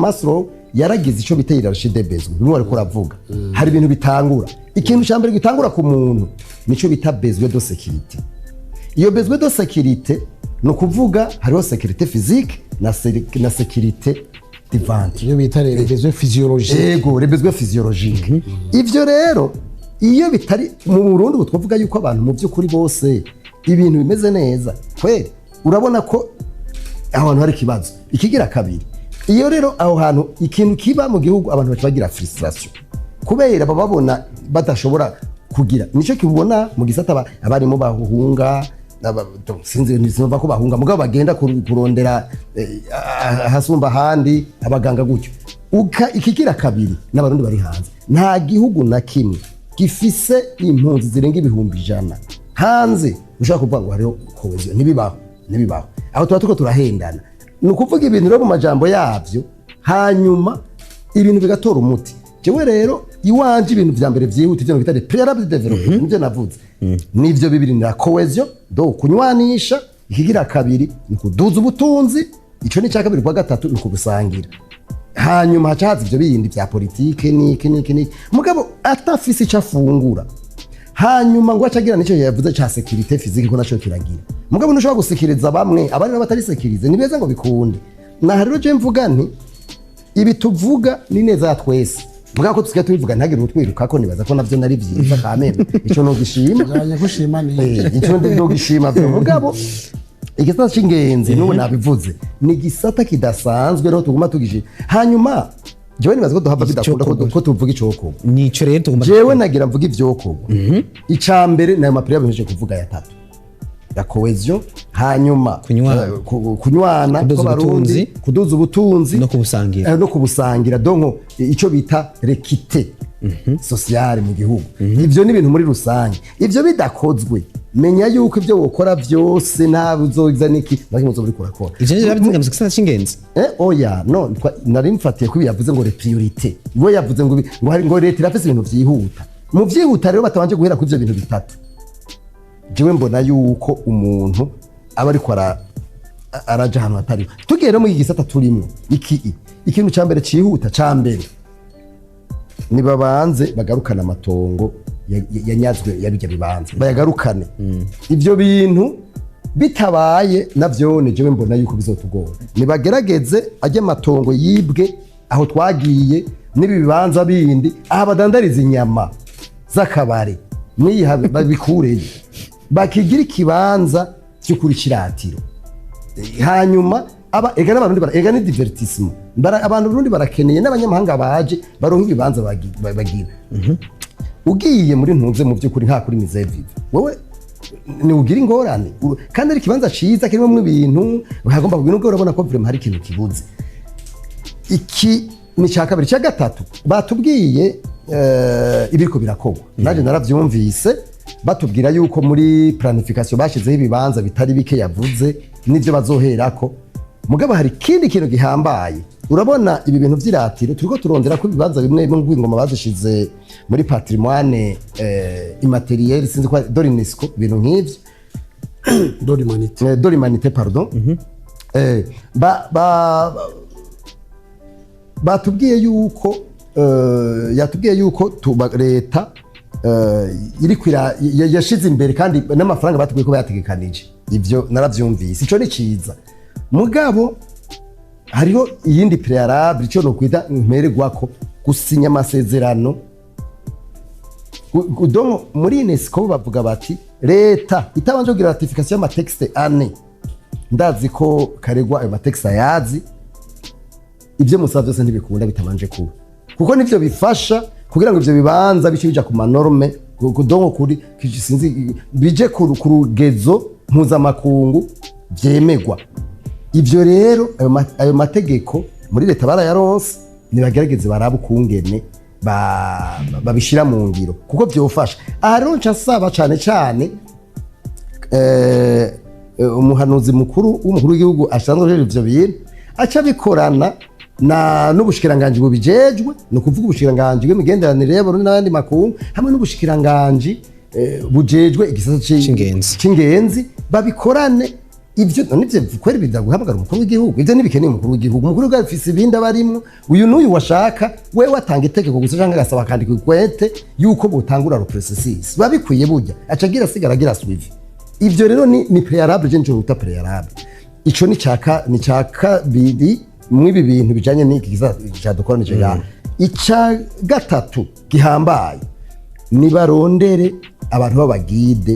Maslow yaragize ico bita hiérarchie des besoins bimwe ariko uravuga hari ibintu bitangura ikintu cyambere gitangura ku muntu nico bita besoin de sécurité iyo besoin de sécurité no kuvuga hariho sécurité physique na sécurité divante iyo bita les besoins physiologiques yego les besoins physiologiques ivyo rero iyo bitari mu Burundi butwavuga yuko abantu mu by'ukuri bose ibintu bimeze neza kweri urabona ko ahantu hari kibazo ikigira kabiri iyo rero aho hantu ikintu kiba mu gihugu abantu bagira frustration kubera babona badashobora kugira nico kibona mu gisata abarimo bahunga sinzi nizumva ko bahunga mugabo bagenda kurondera hasumba handi abaganga gutyo ikigira kabiri n'abarundi bari hanze nta gihugu na kimwe gifise impunzi zirenga ibihumbi 100 hanze ushaka kuvuga ngo hariho cohesion nibibaho aho tuba turahendana ni ukuvuga ibintu rero mu majambo yavyo hanyuma ibintu bigatora umuti jewe rero iwanje ibintu vya mbere vyihuta ivyo bita prealable development nivyo navuze nivyo bibiri na cohesion do kunywanisha ikigira kabiri ni kuduza ubutunzi ico ni cya kabiri kwa gatatu ni kubusangira hanyuma hacaza ivyo bindi vya politike niki mugabo atafise ico afungura hanyuma ngo acagira nico yavuze ca sécurité physique ko naco kiragira mugabo ntushobora gusekiriza bamwe abari n'abatari sekirize nibeza ngo bikunde na rero je mvuga nti ibi tuvuga ni neza ya twese mugabo ko tusigaye tubivuga ntagire utwiruka ko nibaza ko navyo nari vyiza kameme ico no gishima cyane gushima ni ico ndo gishima mugabo igisata cy'ingenzi n'ubu nabivuze ni igisata kidasanzwe rero tuguma tugije hanyuma jewe nibaza ko duhava bidakunda ko tuvuga icoko nico rero tuguma jewe nagira mvuga ivyoko icambere nayo mapira binje kuvuga ya tatu ya cohesion hanyuma kunywana kubarundi kuduza ubutunzi no kubusangira donko ico bita l'équité sociale mu gihugu ivyo ni ibintu muri rusange ivyo bidakozwe menya yuko ivyo wokora vyose ntabwo uzozana iki nakimuzo buri kurakora ivyo nje babizinga mu gisata cy'ingenzi oya no nari mfatiye ko yavuze ngo les priorités ngo yavuze ngo leta irafise ibintu vyihuta mu vyihuta rero batabanje guhera ku ivyo bintu bitatu jewe mbona yuko umuntu aba ariko araja ahantu hatari tugere mu gisata turimo ikintu cyambere cihuta cyambere ni babanze bagarukana amatongo yanyazwe yabijya bibanze bayagarukane ivyo bintu bitabaye navyo jewe mbona yuko bizotugora ni bagerageze ajye amatongo yibwe aho twagiye n'ibibanza bindi aha badandariza inyama z'akabare niha babikureye bakigira ikibanza cyo kuri kiratiro hanyuma ega n'abarundi ega ni divertissement abantu Burundi barakeneye n'abanyamahanga baje baronka ibibanza bagira ugiye muri ntunze mu by'ukuri nta kuri misère vive wowe ni ugira ingorane kandi ari kibanza ciza kirimo mu bintu bagomba kugira ngo urabona ko vraiment hari ikintu kibuze iki ni cya kabiri cya gatatu batubwiye ibiriko birakogwa naje naravyumvise batubwira yuko muri planification bashizeho ibibanza bitari bike yavuze n'ivyo bazoherako mugabo hari kindi kintu gihambaye urabona ibi bintu vy'iratiro turiko turondera ko ibibanza bimwe bimwe ngwingoma bazishize muri patrimoine immatériel sinzi kwa d'UNESCO ibintu nk'ivyo d'humanité pardon batubwiye yuko yatubwiye yuko leta yashize imbere kandi n'amafaranga batubwiye ko bayategekanije ivyo naravyumvise ico ni ciza mugabo hariho iyindi préalable ico no kwita impererwako gusinya amasezerano donc muri UNESCO bavuga bati leta itabanje kugira ratification y'amatexte ane ndazi ko Karerwa ayo matexte ayazi ivyo musaba byose ntibikunda bitabanje kuba kuko nivyo bifasha kugira ngo ivyo bibanza bicibija ku manorme donc kuri sinzi bije ku rugezo mpuzamakungu vyemegwa ivyo rero ayo mategeko muri leta barayaronse nibagerageze baraba ukungene babishira mu ngiro kuko vyofasha aha rero nca saba cane cane umuhanuzi mukuru w'umukuru w'igihugu ashanzwe ivyo bintu aca bikorana n'ubushikiranganje bubijejwe ni ukuvuga ubushikiranganje bw'imigenderanire y'Abarundi n'abandi makungu hamwe n'ubushikiranganje bujejwe igisata c'ingenzi babikorane ivyo nivyo kweri bizaguhamagara umukuru w'igihugu ivyo nibikeneye umukuru w'igihugu umukuru w'igihugu afise ibindi abarimwo uyu n'uyu washaka wewe watanga itegeko gusa canke agasaba akandika ikwete yuko butangura le processus babikwiye burya acagira sigara agira suivi ivyo rero ni préalable je nje uta préalable ico ni caka biri mwibi bintu bijanye n'iki gisata dukoranije ya ica gatatu gihambaye ni barondere abantu b'abagide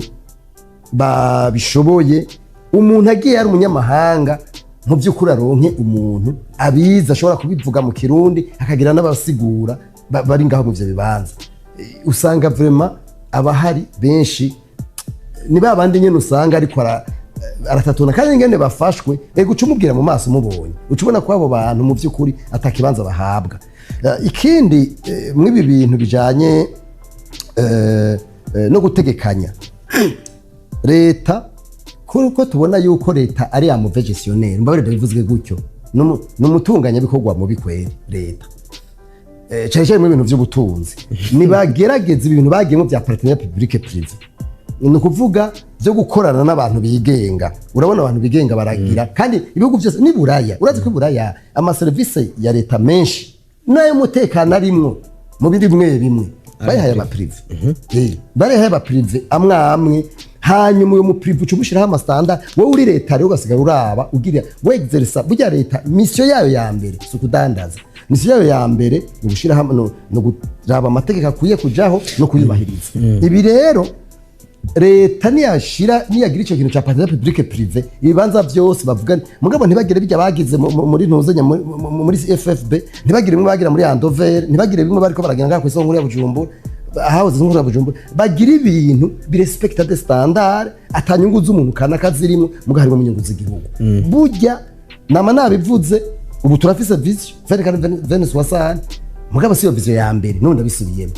babishoboye umuntu agiye ari umunyamahanga mu by'ukuri aronke umuntu abiza ashobora kubivuga mu kirundi akagira n'abasigura bari ngaho mu byo bibanza usanga vraiment abahari benshi ni babandi nyene usanga ariko aratatuna kandi ngene bafashwe uca umubwira mu maso mubonye uca ubona ko abo bantu mu by'ukuri atakibanza bahabwa ikindi mw'ibi bintu bijanye no gutegekanya leta kuko tubona yuko leta ari ya mauvais gestionnaire mbabare bivuzwe gutyo n'umutunganya bikorwa mu bikwere leta cyane mu bintu by'ubutunzi nibagerageza ibintu bagiyemo bya partenariat public privé ni ukuvuga byo gukorana n'abantu bigenga urabona abantu bigenga baragira kandi ibihugu byose ni buraya urazi ko buraya ama service ya leta menshi nayo mutekano arimwo mu bindi bimwe bayihaye aba privé bayihaye aba privé amwe hanyuma uyo mu privé ucubushiraho amastanda wowe uri leta rero ugasigara uraba ugira we exercer burya leta mission yayo ya mbere sukudandaza mission yayo ya mbere ni gushira hamwe no kuraba amategeko akuye kujaho no kuyubahiriza ibi rero leta niyagira icyo kintu cya partenariat public privé ibibanza byose bavuga mugabo ntibagire bijya bagize muri ntuzenya muri FFB ntibagire bimwe bagira muri Andover ntibagire bimwe bariko baragira ngaho kw'isonga nkuru ya Bujumbura ahahoze nkuru ya Bujumbura bagira ibintu birespecta de standard atanyungu z'umuntu kana kazirimo muga harimo inyungu z'igihugu burya nama nabivuze ubu turafise vision Venus wasane mugabo siyo vision ya mbere none ndabisubiyemo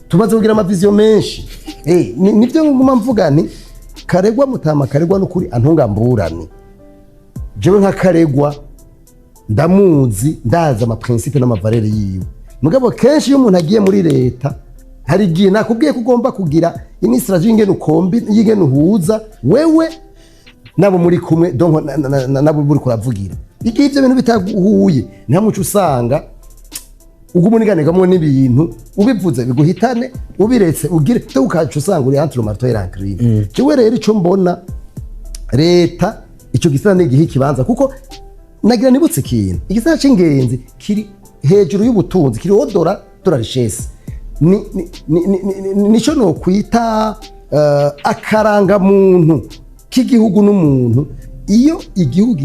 tumaze kugira amavision menshi nibyo nguma mvuga ni Karerwa Mutama Karerwa n'ukuri antungamburane jewe nka Karerwa ndamuzi ndaza ama principe n'amavalere yiwe mugabo kenshi iyo umuntu agiye muri leta hari igihe nakubwiye ko ugomba kugira administration ingene ukombi yigene uhuza wewe nabo muri kumwe donc nabo buri kuravugira igihe ivyo bintu bitaguhuye nta muco usanga ugumuniganegamo n'ibintu ubivuze biguhitane ubiretse ugire tukaca usanga uri entre le marteau et l'enclume jewe rero ico mbona leta ico gisana n'igihe kibanza kuko nagira nibutse ikintu igisana c'ingenzi kiri hejuru y'ubutunzi kiri odora richesse nico no kwita akaranga muntu k'igihugu n'umuntu iyo igihugu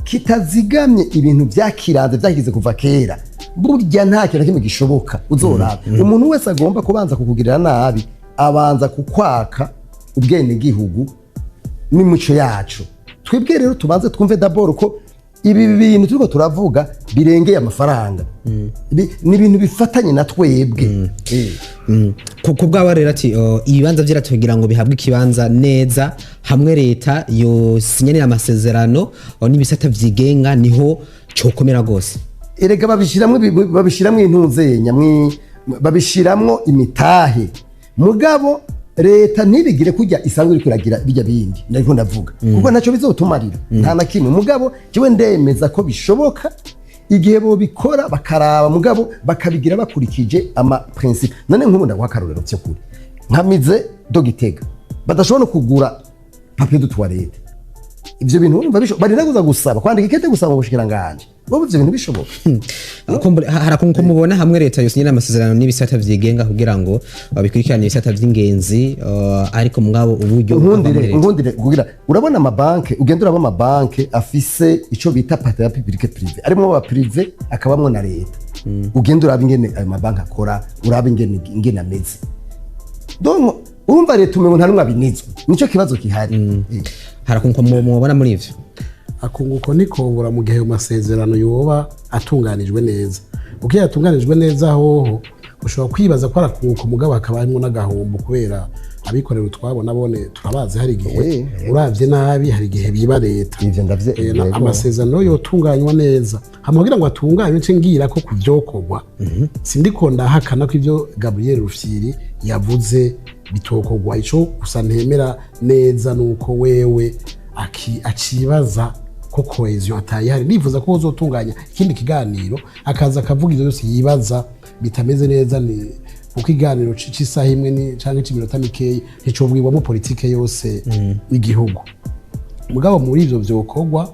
kitazigamye ibintu vyakiranze vyakize kuva kera burya nta kintu kimwe gishoboka uzoraba umuntu wese agomba kubanza kukugirira nabi abanza kukwaka ubwene gihugu n'imico yacu twebwe rero tubanze twumve d'abord ko ibi bintu turiko turavuga birengeye amafaranga ni ibintu bifatanye na twebwe kuko bwaba rero ati ibibanza vy'irato kugira ngo bihabwe ikibanza neza hamwe leta yo sinyanira amasezerano n'ibisata vyigenga niho cokomera gose erega babishiramwe intuzenya babishiramwo imitahe mugabo leta ntibigire kujya isanzwe iri kuragira bijya bindi ndiko ndavuga kuko ntacyo bizotumarira nta na kimwe mugabo jewe ndemeza ko bishoboka igihe bo bikora bakaraba mugabo bakabigira bakurikije ama principe none nk'ubu ndaguha akarorero cyo kuri nkamize dogitega badashobora kugura papier de toilette ivyo bintu bari naguza gusaba kwandika ikete gusaba ubushikiranganje bo ivyo bintu bishoboka harakunko mubona hamwe leta yosinyira amasezerano n'ibisata vyigenga kugira ngo babikurikirane ibisata vy'ingenzi ariko mugabo uburyo nkundire kugira urabona amabanke ugenda urabona amabanke afise ico bita partenariat public privé arimo aba privé akabamwo na leta ugenda uraba ingene ayo mabanke akora uraba ingene ameze donc urumva leta umengo nta numwe abinizwe nico kibazo kihari harakunko mubona muri ivyo akunguko nikobura mu gihe amasezerano yoba atunganijwe neza uko yatunganijwe neza hoho ushobora kwibaza ko arakunguko mugabo akaba harimo n'agahombo kubera abikorera utwabo nabone turabazi hari igihe uravye nabi hari igihe biba leta ivyo ndavye amasezerano yotunganywa neza hama kugira ngo atunganywe nce ngira ko kuvyokorwa sindiko ndahakana ko ivyo Gabriel Rufyiri yavuze bitokorwa ico gusa ntemera neza nuko wewe akibaza ko cohesion atayihari nifuza ko uzotunganya ikindi kiganiro akaza akavuga ivyo byose yibaza bitameze neza ni kuko iganiro c'isaha imwe ni canke c'iminota mikeyi nticobwirwamo politike yose y'igihugu mugabo muri ivyo vyokorwa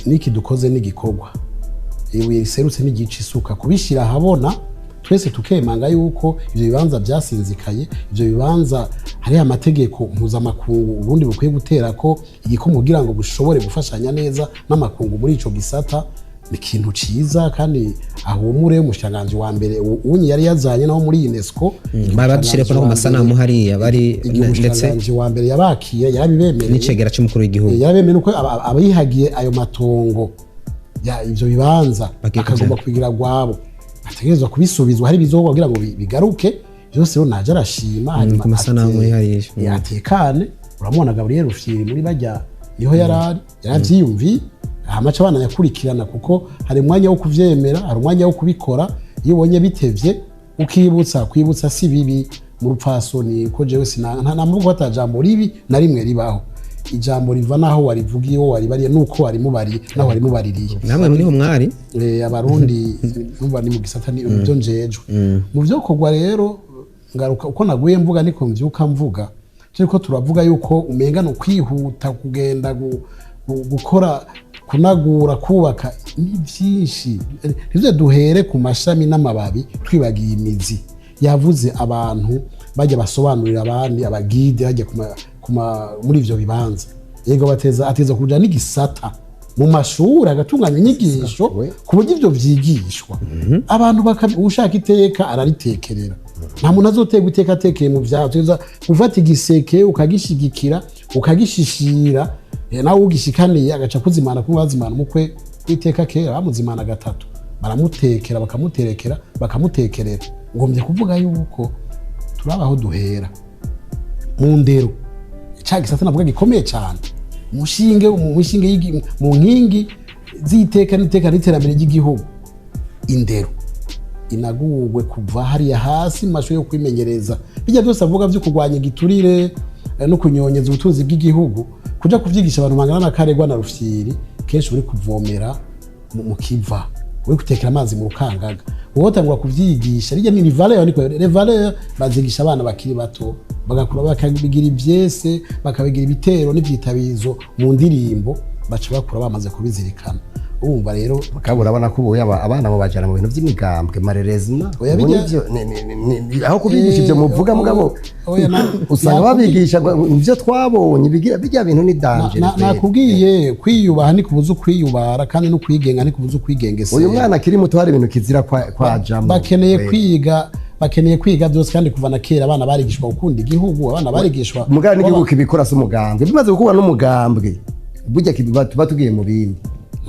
niki dukoze n'igikorwa ibuye riserutse n'igice isuka kubishira habona twese tukemanga yuko ivyo bibanza vyasinzikaye ivyo bibanza hari amategeko mpuzamakungu ubundi bukwiye gutera ko igikomo kugira ngo bushobore gufashanya neza n'amakungu muri ico gisata ni ikintu ciza kandi ahumure umushikiranganji wa mbere unyi yari yazanye naho muri UNESCO babashire ko no masanamu hariya bari ndetse wa mbere yabakiye yarabibemereye n'icegera cy'umukuru w'igihugu yarabemereye uko abayihagiye ayo matongo ya ivyo bibanza akagomba kubigira gwabo ategerezwa kubisubizwa hari bizogwa kugira ngo bigaruke byose rero naje arashima hanyuma ku masanamu yatekane uramubona Gabriel Rufyiri muri bajya niho yaravyiyumviye amaca abana yakurikirana kuko hari umwanya wo kuvyemera hari umwanya wo kubikora iyo ubonye bitevye kwibutsa si bibi mu rupfasoni ko jewe ntamuvuga ata jambo ribi na rimwe ribaho ijambo riva naho warivugiye wo waribariye nuko warimubari naho warimubaririye namwe muri mwari abarundi numva ni mu gisata ni byo njejwe mu byo kogwa rero ngaruka uko naguye mvuga niko mvyuka mvuga cyko turavuga yuko umenga no kwihuta kugenda gukora kunagura kubaka ni vyinshi ivyo duhere ku mashami n'amababi twibagiye imizi yavuze abantu bajya basobanurira abandi abagide bajya muri ivyo bibanza yego ateza kuja n'igisata mu mashuri agatunganya inyigisho ku buryo ivyo vyigishwa abantu ushaka iteka araritekerera nta muntu azotega iteka atekeye mu vyateza gufata igiseke ukagishigikira ukagishishira nawe ugishikaniye agaca kuzimana bazimana umukwe witeka kera bamuzimana gatatu baramutekera bakamutekerera ngombye kuvuga yuko turabaho duhera mu ndero gisata navuga gikomeye cyane umushinge mu nkingi z'iteka n'iterambere ry'igihugu indero inagurwe kuva hariya hasi mu mashuri yo kwimenyereza bijya byose avuga byo kurwanya igiturire no kunyonyeza ubutunzi bw'igihugu kuja kuvyigisha abantu bangana na Karerwa na Rufyiri kenshi uri kuvomera mu kiva uri gutekera amazi mu rukangaga wotangwa kuvyigisha rije ni valeur niko valeur bazigisha abana bakiri bato bagakura bakabigira ivyese bakabigira ibitero n'ivyitabizo mu ndirimbo baca bakura bamaze kubizirikana urumva rero bakabura abana kubuye abana bo bajana mu bintu vy'imigambwe marerezina aho kubigisha ivyo muvuga mugabo usanga babigisha ivyo twabonye bijya bintu ni danger nakubwiye kwiyubaha ni kubuza kwiyubara kandi no kwigenga ni kubuza kwigengesa uyu mwana akiri muto hari ibintu kizira kwa jamo bakeneye kwiga byose kandi kuva na kera abana barigishwa gukunda igihugu abana barigishwa mugana n'igihugu kibikora se umugambwe bimaze gukubana n'umugambwe burya tuba tugiye mu bindi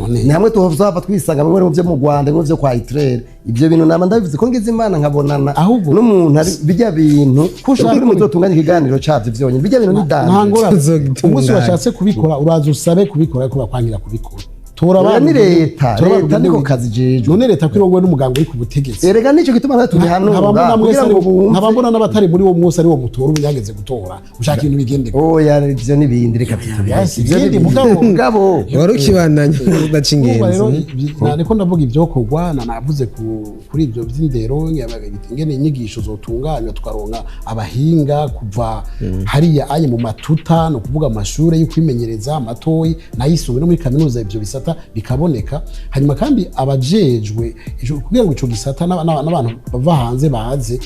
ni hamwe tuhava twisanga mu byo mu Rwanda mu byo kwa Israel ibyo bintu naba ndabivuze ko ngize imana nkabonana n'umuntu ari bijya bintu kushaka mu zotunganya ikiganiro cyavyo vyonye bijya bintu ni danje umunsi washatse kubikora uraza usabe kubikora ko bakwangira kubikora tora ni leta niko kazi jeje none leta kwirongwe n'umuganga uri ku butegetsi erega nico gituma natwe turi hano kugira ngo nkabambona n'abatari muri wo munsi ari wo mutora ubyageze gutora ushaka ibintu bigende oya ivyo nibindi reka tutubiyasi ivyo ni mugabo warukibandanya udacingenzi niko ndavuga ivyo kogwa navuze kuri ivyo vy'indero ingene inyigisho zotunganywa tukaronka abahinga kuva hariya aye mu matuta no kuvuga amashure y'ukwimenyereza amatoyi nayisumbuye no muri kaminuza ivyo bisata bikaboneka hanyuma kandi abajejwe kugira ngo ico gisata n'abantu bava hanze baze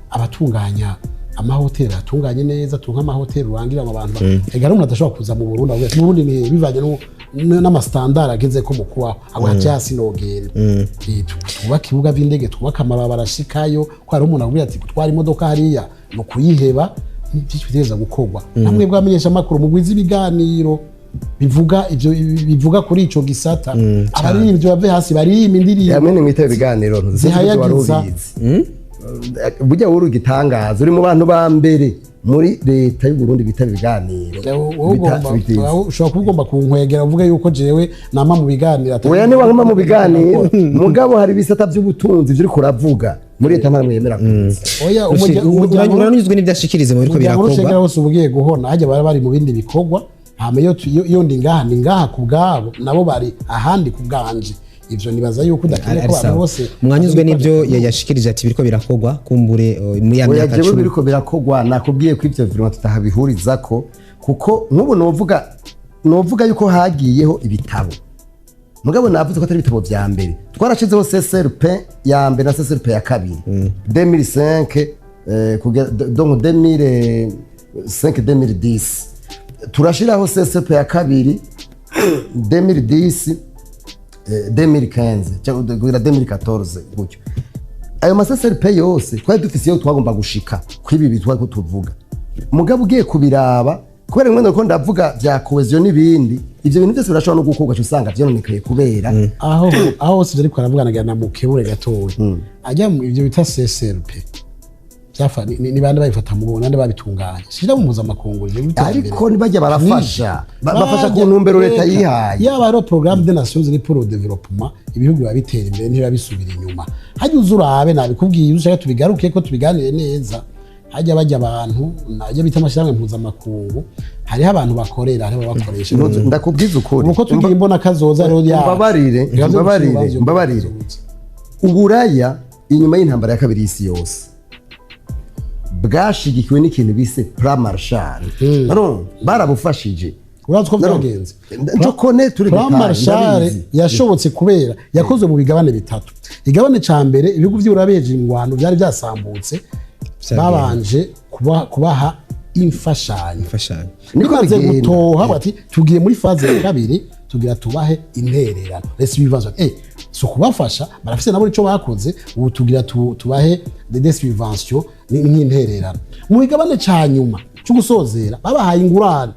abatunganya amahoteli atunganye neza tunka amahoteli urangira abantu ega umuntu adashobora kuza mu Burundi mu Burundi ni bivanye n'amastandard ageze ko mu kubaho abo hajasi nogenda twubaka ibibuga vy'indege twubaka amabarabara ashikayo ko hari umuntu avuga ati gutwara imodoka hariya no kuyiheba biteza gukorwa namwe bwamenyesha makuru mu gwiza ibiganiro bivuga kuri ico gisata abaririmbyi bave hasi barima indirimbo yamwe mwite ibiganiro zihayagiza burya wuri ugitangaza uri mu bantu ba mbere muri leta y'u Burundi bitaba ibiganiro ushobora kuba ugomba kunkwegera uvuga yuko jewe nama mu biganiro oya niba nkama mu biganiro mugabo hari ibisata by'ubutunzi byo kuravuga muri leta ntamwe yemera oya uranyuzwe n'ibyashikirize mu biriko birakorwa bose ubugiye guhona hajya bari mu bindi bikorwa hama yo ndi ngaha ku bwabo nabo bari ahandi ku bwanje ivyo nibaza yuko udakeneye ko abantu bose mwanyuzwe n'ibyo yashikirije ati biriko birakorwa kumbure muri ya myaka 10 biriko birakorwa nakubwiye ko ivyo vraiment tutahabihurizako kuko nk'ubu novuga yuko hagiyeho ibitabo mugabo navuze ko atari ibitabo vya mbere twarashizeho CSRP ya mbere na CSRP ya kabiri 2005 donc 2005 2010 turashiraho CSRP ya kabiri 2010 2015 cyangwa 2014 gutyo ayo maseseripe yose twari dufise yo twagomba gushika kwibi bitwa ko tuvuga mugabo ugiye kubiraba kubera mwe ndako ndavuga vya cohesion n'ibindi ivyo bintu byose birashobora no gukorwa cyusanga vyononekaye kubera aho hose ariko aravuganaga na mukebure gatoya ajya mu ivyo bita CSRP byafa ni bande babifata mu nande babitunganya shira mu mpuzamakungu ariko nibajya barafasha bafasha ku ntumbero leta yihaye yaba ari programme des nations unies pour le développement ibihugu babitera imbere ntiba bisubira inyuma hajya uzurabe nabikubwiye ushaka tubigaruke ko tubiganire neza hajya bajya abantu najya bita amashyirahamwe mpuzamakungu hariho abantu bakorera hariho bakoresha ndakubwiza ukuri uko tugiye imbona kazoza rero ya mbabarire uburaya inyuma y'intambara ya kabiri y'isi yose bwashigikiwe n'ikintu bise plan Marshall barabufashije urazi ko byagenze njokone turi plan Marshall yashobotse kubera yakozwe mu bigabane bitatu igabane ca mbere ibihugu by'urabeje ingwano byari byasambutse babanje kubaha imfashanyo niko gutoha bati tugiye muri faze ya kabiri tugira tubahe intererano rese bibazo so kubafasha barafise nabo ico bakoze ubu tugira tubahe des subventions n'intererano mu bigabane ca nyuma cyo gusozera babahaye ingurane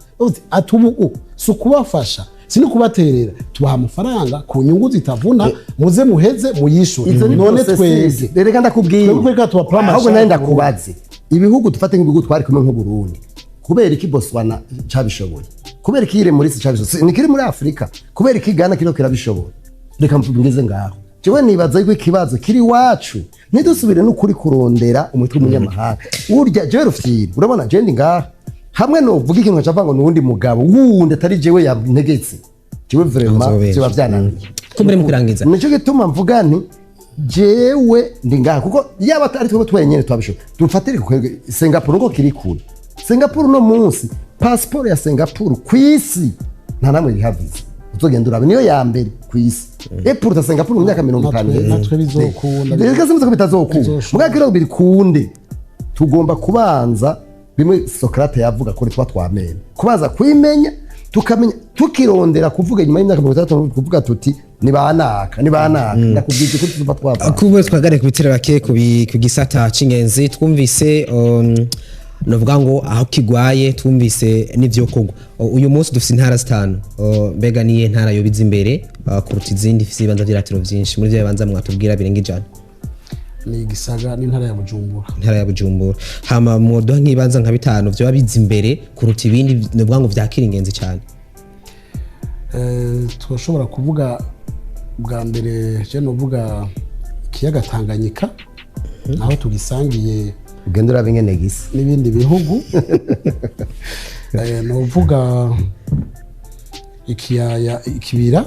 atubu so kubafasha sino kubaterera tubaha amafaranga ku nyungu zitavuna muze muheze muyishure none tweze reka ndakubwiye ahubwo nayo ndakubaze ibihugu dufate nk'ibihugu twari kumwe nk'u Burundi kubera iki Botswana cabishoboye kubera iki Maurice cabishoboye nikiri muri Afrika kubera iki Ghana kino kirabishoboye reka mvugize ngaho jewe nibaza yuko ikibazo kiri wacu ntidusubire n'ukuri kurondera umutwe umunyamahanga urya jewe Rufyiri urabona je ndi ngaho hamwe no vuga ikintu cyavango n'undi mugabo wundi atari jewe yantegetse jewe vraiment cyo bavyananiye kumure mu kurangiza nico gituma mvuga nti jewe ndi ngaho kuko yaba atari twe twenyene twabishoboye dufatire ku Singapore ngo kiri kure Singapore no munsi passport ya Singapore kwisi nta namwe rihavize uzogenda urabe niyo ya mbere kwisi pour Singapore mu myaka 50 natwe bizokunda reka simvuze ko bitazokunda muga kiro biri kunde tugomba kubanza bimwe Socrate yavuga ko twa twamene kubanza kwimenya tukamenya tukirondera kuvuga nyuma y'imyaka 30 kuvuga tuti ni banaka ndakubwije ko tuva twapa kubwe twagare kubitira bake kugisata cingenzi twumvise novuga ngo aho kigwaye twumvise n'ivyo kogwa uyu munsi dufite intara zitanu mbega niye ntara yo biza imbere kuruta izindi ifite ibibanza vy'iratiro vyinshi muri byo bibanza mwatubwira birenga ijana ni Gisaga n'intara ya Bujumbura hama modo nk'ibanza nka bitanu byo biza imbere kuruta ibindi novuga ngo vyakira ingenzi cyane twashobora kuvuga bwa mbere je novuga ikiyaga Tanganyika naho tugisangiye ugendera bingene gisa n'ibindi bihugu novuga ikibira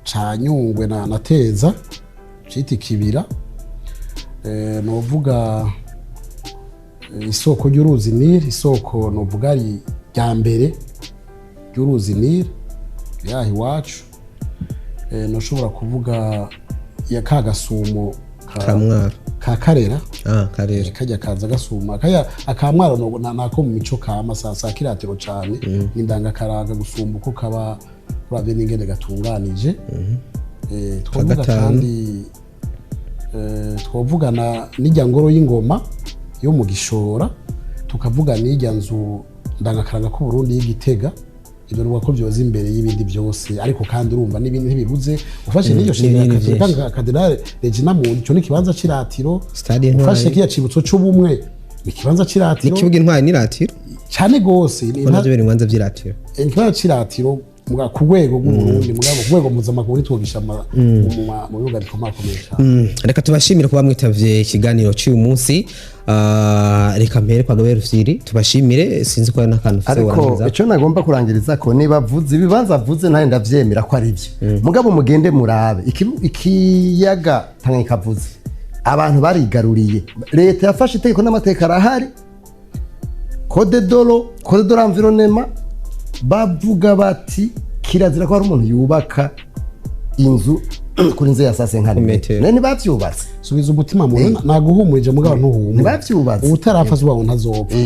ca Nyungwe na Teza cita ikibira novuga isoko ry'uruzi Nile isoko novuga ari rya mbere ry'uruzi Nile yahi wacu noshobora kuvuga ya Kagasumo ka Karera Karera kajya kaza gasuma kaya akamwaro nako mu mico ka masasa kiratiro cyane indanga karaga gusumba uko kaba urabe n'ingene gatunganije twavuga kandi twavugana n'ijya ngoro y'ingoma yo mu Gishora tukavuga n'ijya nzu ndangakaraga ku Burundi y'Igitega ibyo ruba ko byoza imbere y'ibindi byose ariko kandi urumva n'ibindi ntibibuze ufashe n'iyo shingiro katolika Katedrale Regina Mundi cyo n'ikibanza c'iratiro ufashe kiya cibutso c'ubumwe ikibanza c'iratiro ikibuga intwari n'iratiro cyane gose nabyo biri mwanza vy'iratiro ikibanza c'iratiro ku rwego rw'uburundi mugabo ku rwego mpuzamakungu nitwogisha mu bibuga bikomakomeye cyane. Reka tubashimire kuba mwitavye ikiganiro cy'uyu munsi. Reka mpere kwa Gabriel Rufyiri tubashimire sinzi ko ari n'akantu ufite warangiza ariko icyo nagomba kurangiriza ko niba vuze ibibanza avuze nawe ndavyemera ko ari byo mugabo mugende murabe ikiyaga Tanganyika avuze abantu barigaruriye leta yafashe itegeko n'amateka arahari code de l'environnement bavuga bati kirazira ko hari umuntu yubaka inzu kuri nze ya sase nkari nene bavyubatse subiza umutima mu naguhumurije mugabo ntuhumure bavyubatse utarafaze wabo ntazopfa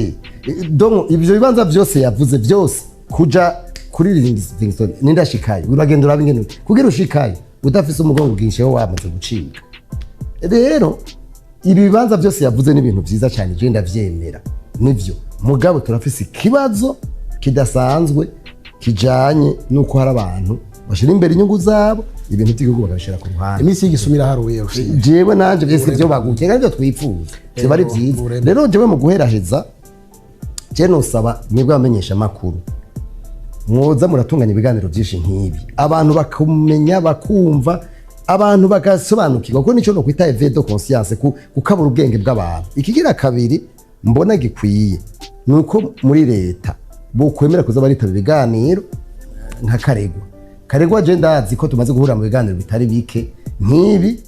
donc ivyo bibanza byose yavuze byose kuja kuri Livingstone nindashikaye uragenda urabingene kugira ushikaye udafise umugongo bwinshi wamaze gucika rero ibi bibanza byose yavuze n'ibintu byiza cyane je ndavyemera nivyo mugabo turafise ikibazo kidasanzwe kijanye nuko hari abantu bashira imbere inyungu zabo ibintu by'igihugu bakabishira ku ruhande iminsi y'igisumira haruye jewe nanje byese byo baguke kandi byo twifuza byo bari byiza rero jewe mu guheraheza je nosaba mwebwe bamenyesha makuru mwoza muratunganya ibiganiro byinshi nk'ibi abantu bakumenya bakumva abantu bagasobanukirwa ko nico no kwita éveil de conscience kukabura ubwenge bw'abantu ikigira kabiri mbona gikwiye nuko muri leta bokwemera kuza baritaba ibiganiro nka Karerwa je ndazi ko tumaze guhura mu biganiro bitari bike nk'ibi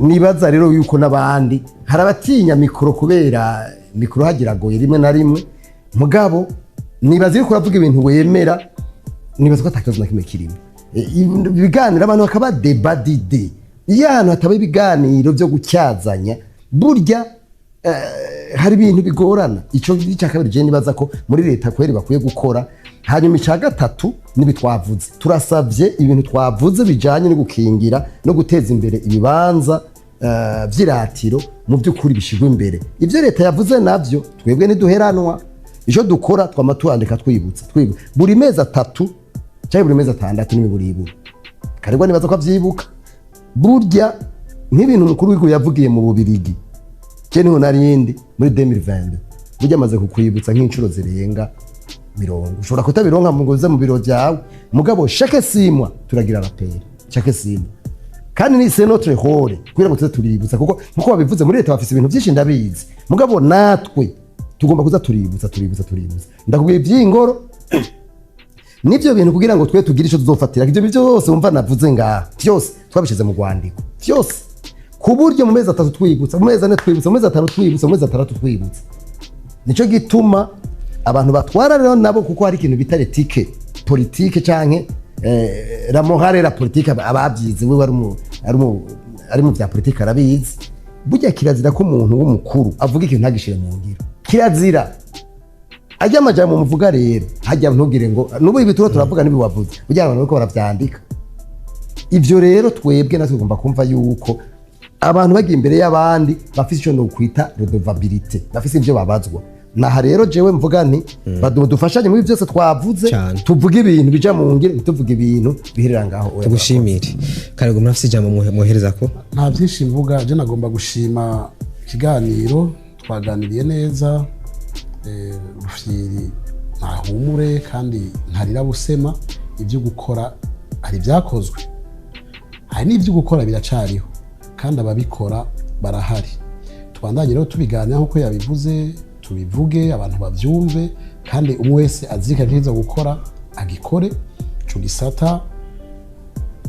nibaza rero yuko n'abandi harabatinya mikoro kubera mikoro hagira goye rimwe na rimwe mugabo nibaza yuko uravuga ibintu wemera nibaza ko atakazo na kimwe kirimo ibiganiro abantu bakaba debadide iyo ahantu hataba ibiganiro byo gucyazanya burya hari ibintu bigorana ico cya kabiri je nibaza ko muri leta kweri bakwiye gukora hanyuma icya gatatu nibitwavuze turasavye ibintu twavuze bijanye no gukingira no guteza imbere ibibanza vy'iratiro mu by'ukuri bishigwa imbere ivyo leta yavuze navyo twebwe niduheranwa ico dukora twama tuandika twibutsa buri mezi 3 cyangwa buri mezi 6 n'imiburibura Karerwa nibaza ko avyibuka burya nk'ibintu mukuru w'igihugu yavugiye mu Bubirigi niho narindi muri 2020 burya amaze kukwibutsa nk'incuro zirenga 10 ushobora kutabironka mu ngoze mu biro byawe mugabo chaque simwa turagira rappel chaque simwa kandi ni c'est notre rôle kugira ngo tuze tuributsa kuko nkuko babivuze muri leta bafise ibintu byinshi ndabizi mugabo natwe tugomba kuza tuributsa ndakubwiye iby'ingoro nivyo bintu kugira ngo twe tugire ico tuzofatira ivyo byose umva navuze ngaha byose twabishize mu rwandiko byose ku buryo mu mezi 3 twibutsa mu mezi 4 twibutsa mu mezi 5 twibutsa mu mezi 6 twibutsa nico gituma abantu batwara rero nabo kuko hari ikintu bita ethique politique canke la morale la politique ababyize we ari mu bya politique arabizi burya kirazira ko umuntu w'umukuru avuga ikintu ntagishire mu ngiro kirazira ajya amajambo muvuga rero hajya ntugire ngo nubu ibituro turavuga nibiwavuze burya abantu bariko baravyandika ivyo rero twebwe natwe tugomba kumva yuko abantu bagiye imbere y'abandi bafise ico no kwita redevabilité bafise ivyo babazwa naha rero jewe mvuga nti badufashanye muri byose twavuze tuvuga ibintu bija mu ngire tuvuga ibintu biherera ngaho tugushimire Karerwa murafise ijambo muhereza ko nta byinshi mvuga je nagomba gushima ikiganiro twaganiriye neza Rufyiri ntahumure kandi ntarira busema ibyo gukora hari byakozwe hari n'ibyo gukora biracariho kandi ababikora barahari tubandanye rero tubiganira nkuko yabivuze tubivuge abantu bavyumve kandi umwe wese azika ntiza gukora agikore ico gisata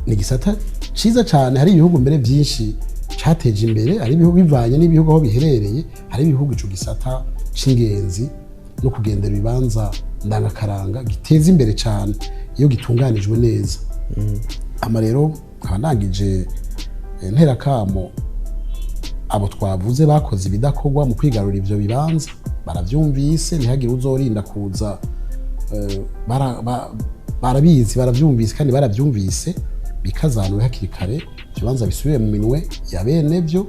ni gisata ciza cyane hari ibihugu mbere byinshi cateje imbere ari ibihugu bivanye n'ibihugu aho biherereye hari ibihugu ico gisata c'ingenzi no kugendera ibibanza ndangakaranga giteza imbere cyane iyo gitunganijwe neza ama rero nkabandangije ntera kamo abo twavuze bakoze ibidakorwa mu kwigarura ivyo bibanza baravyumvise ntihagire uzorinda kuza barabizi baravyumvise kandi baravyumvise bikazanura hakiri kare ibibanza bisubiye mu minwe ya bene byo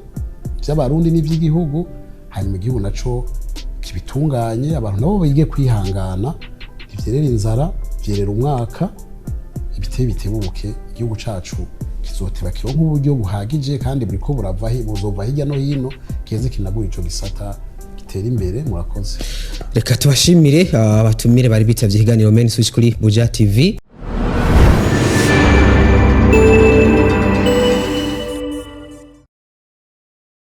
by'abarundi n'ivy'igihugu hanyuma igihugu naco kibitunganye abantu nabo bige kwihangana vyerera inzara vyerera umwaka ibiteye bitebuke igihugu cacu kizoteba kironka uburyo buhagije kandi buriko buzova hirya no hino keze kinagura ico gisata gitera imbere. Murakoze. Reka tubashimire abatumire bari bitavye ikiganiro Men Switch kuri Buja TV.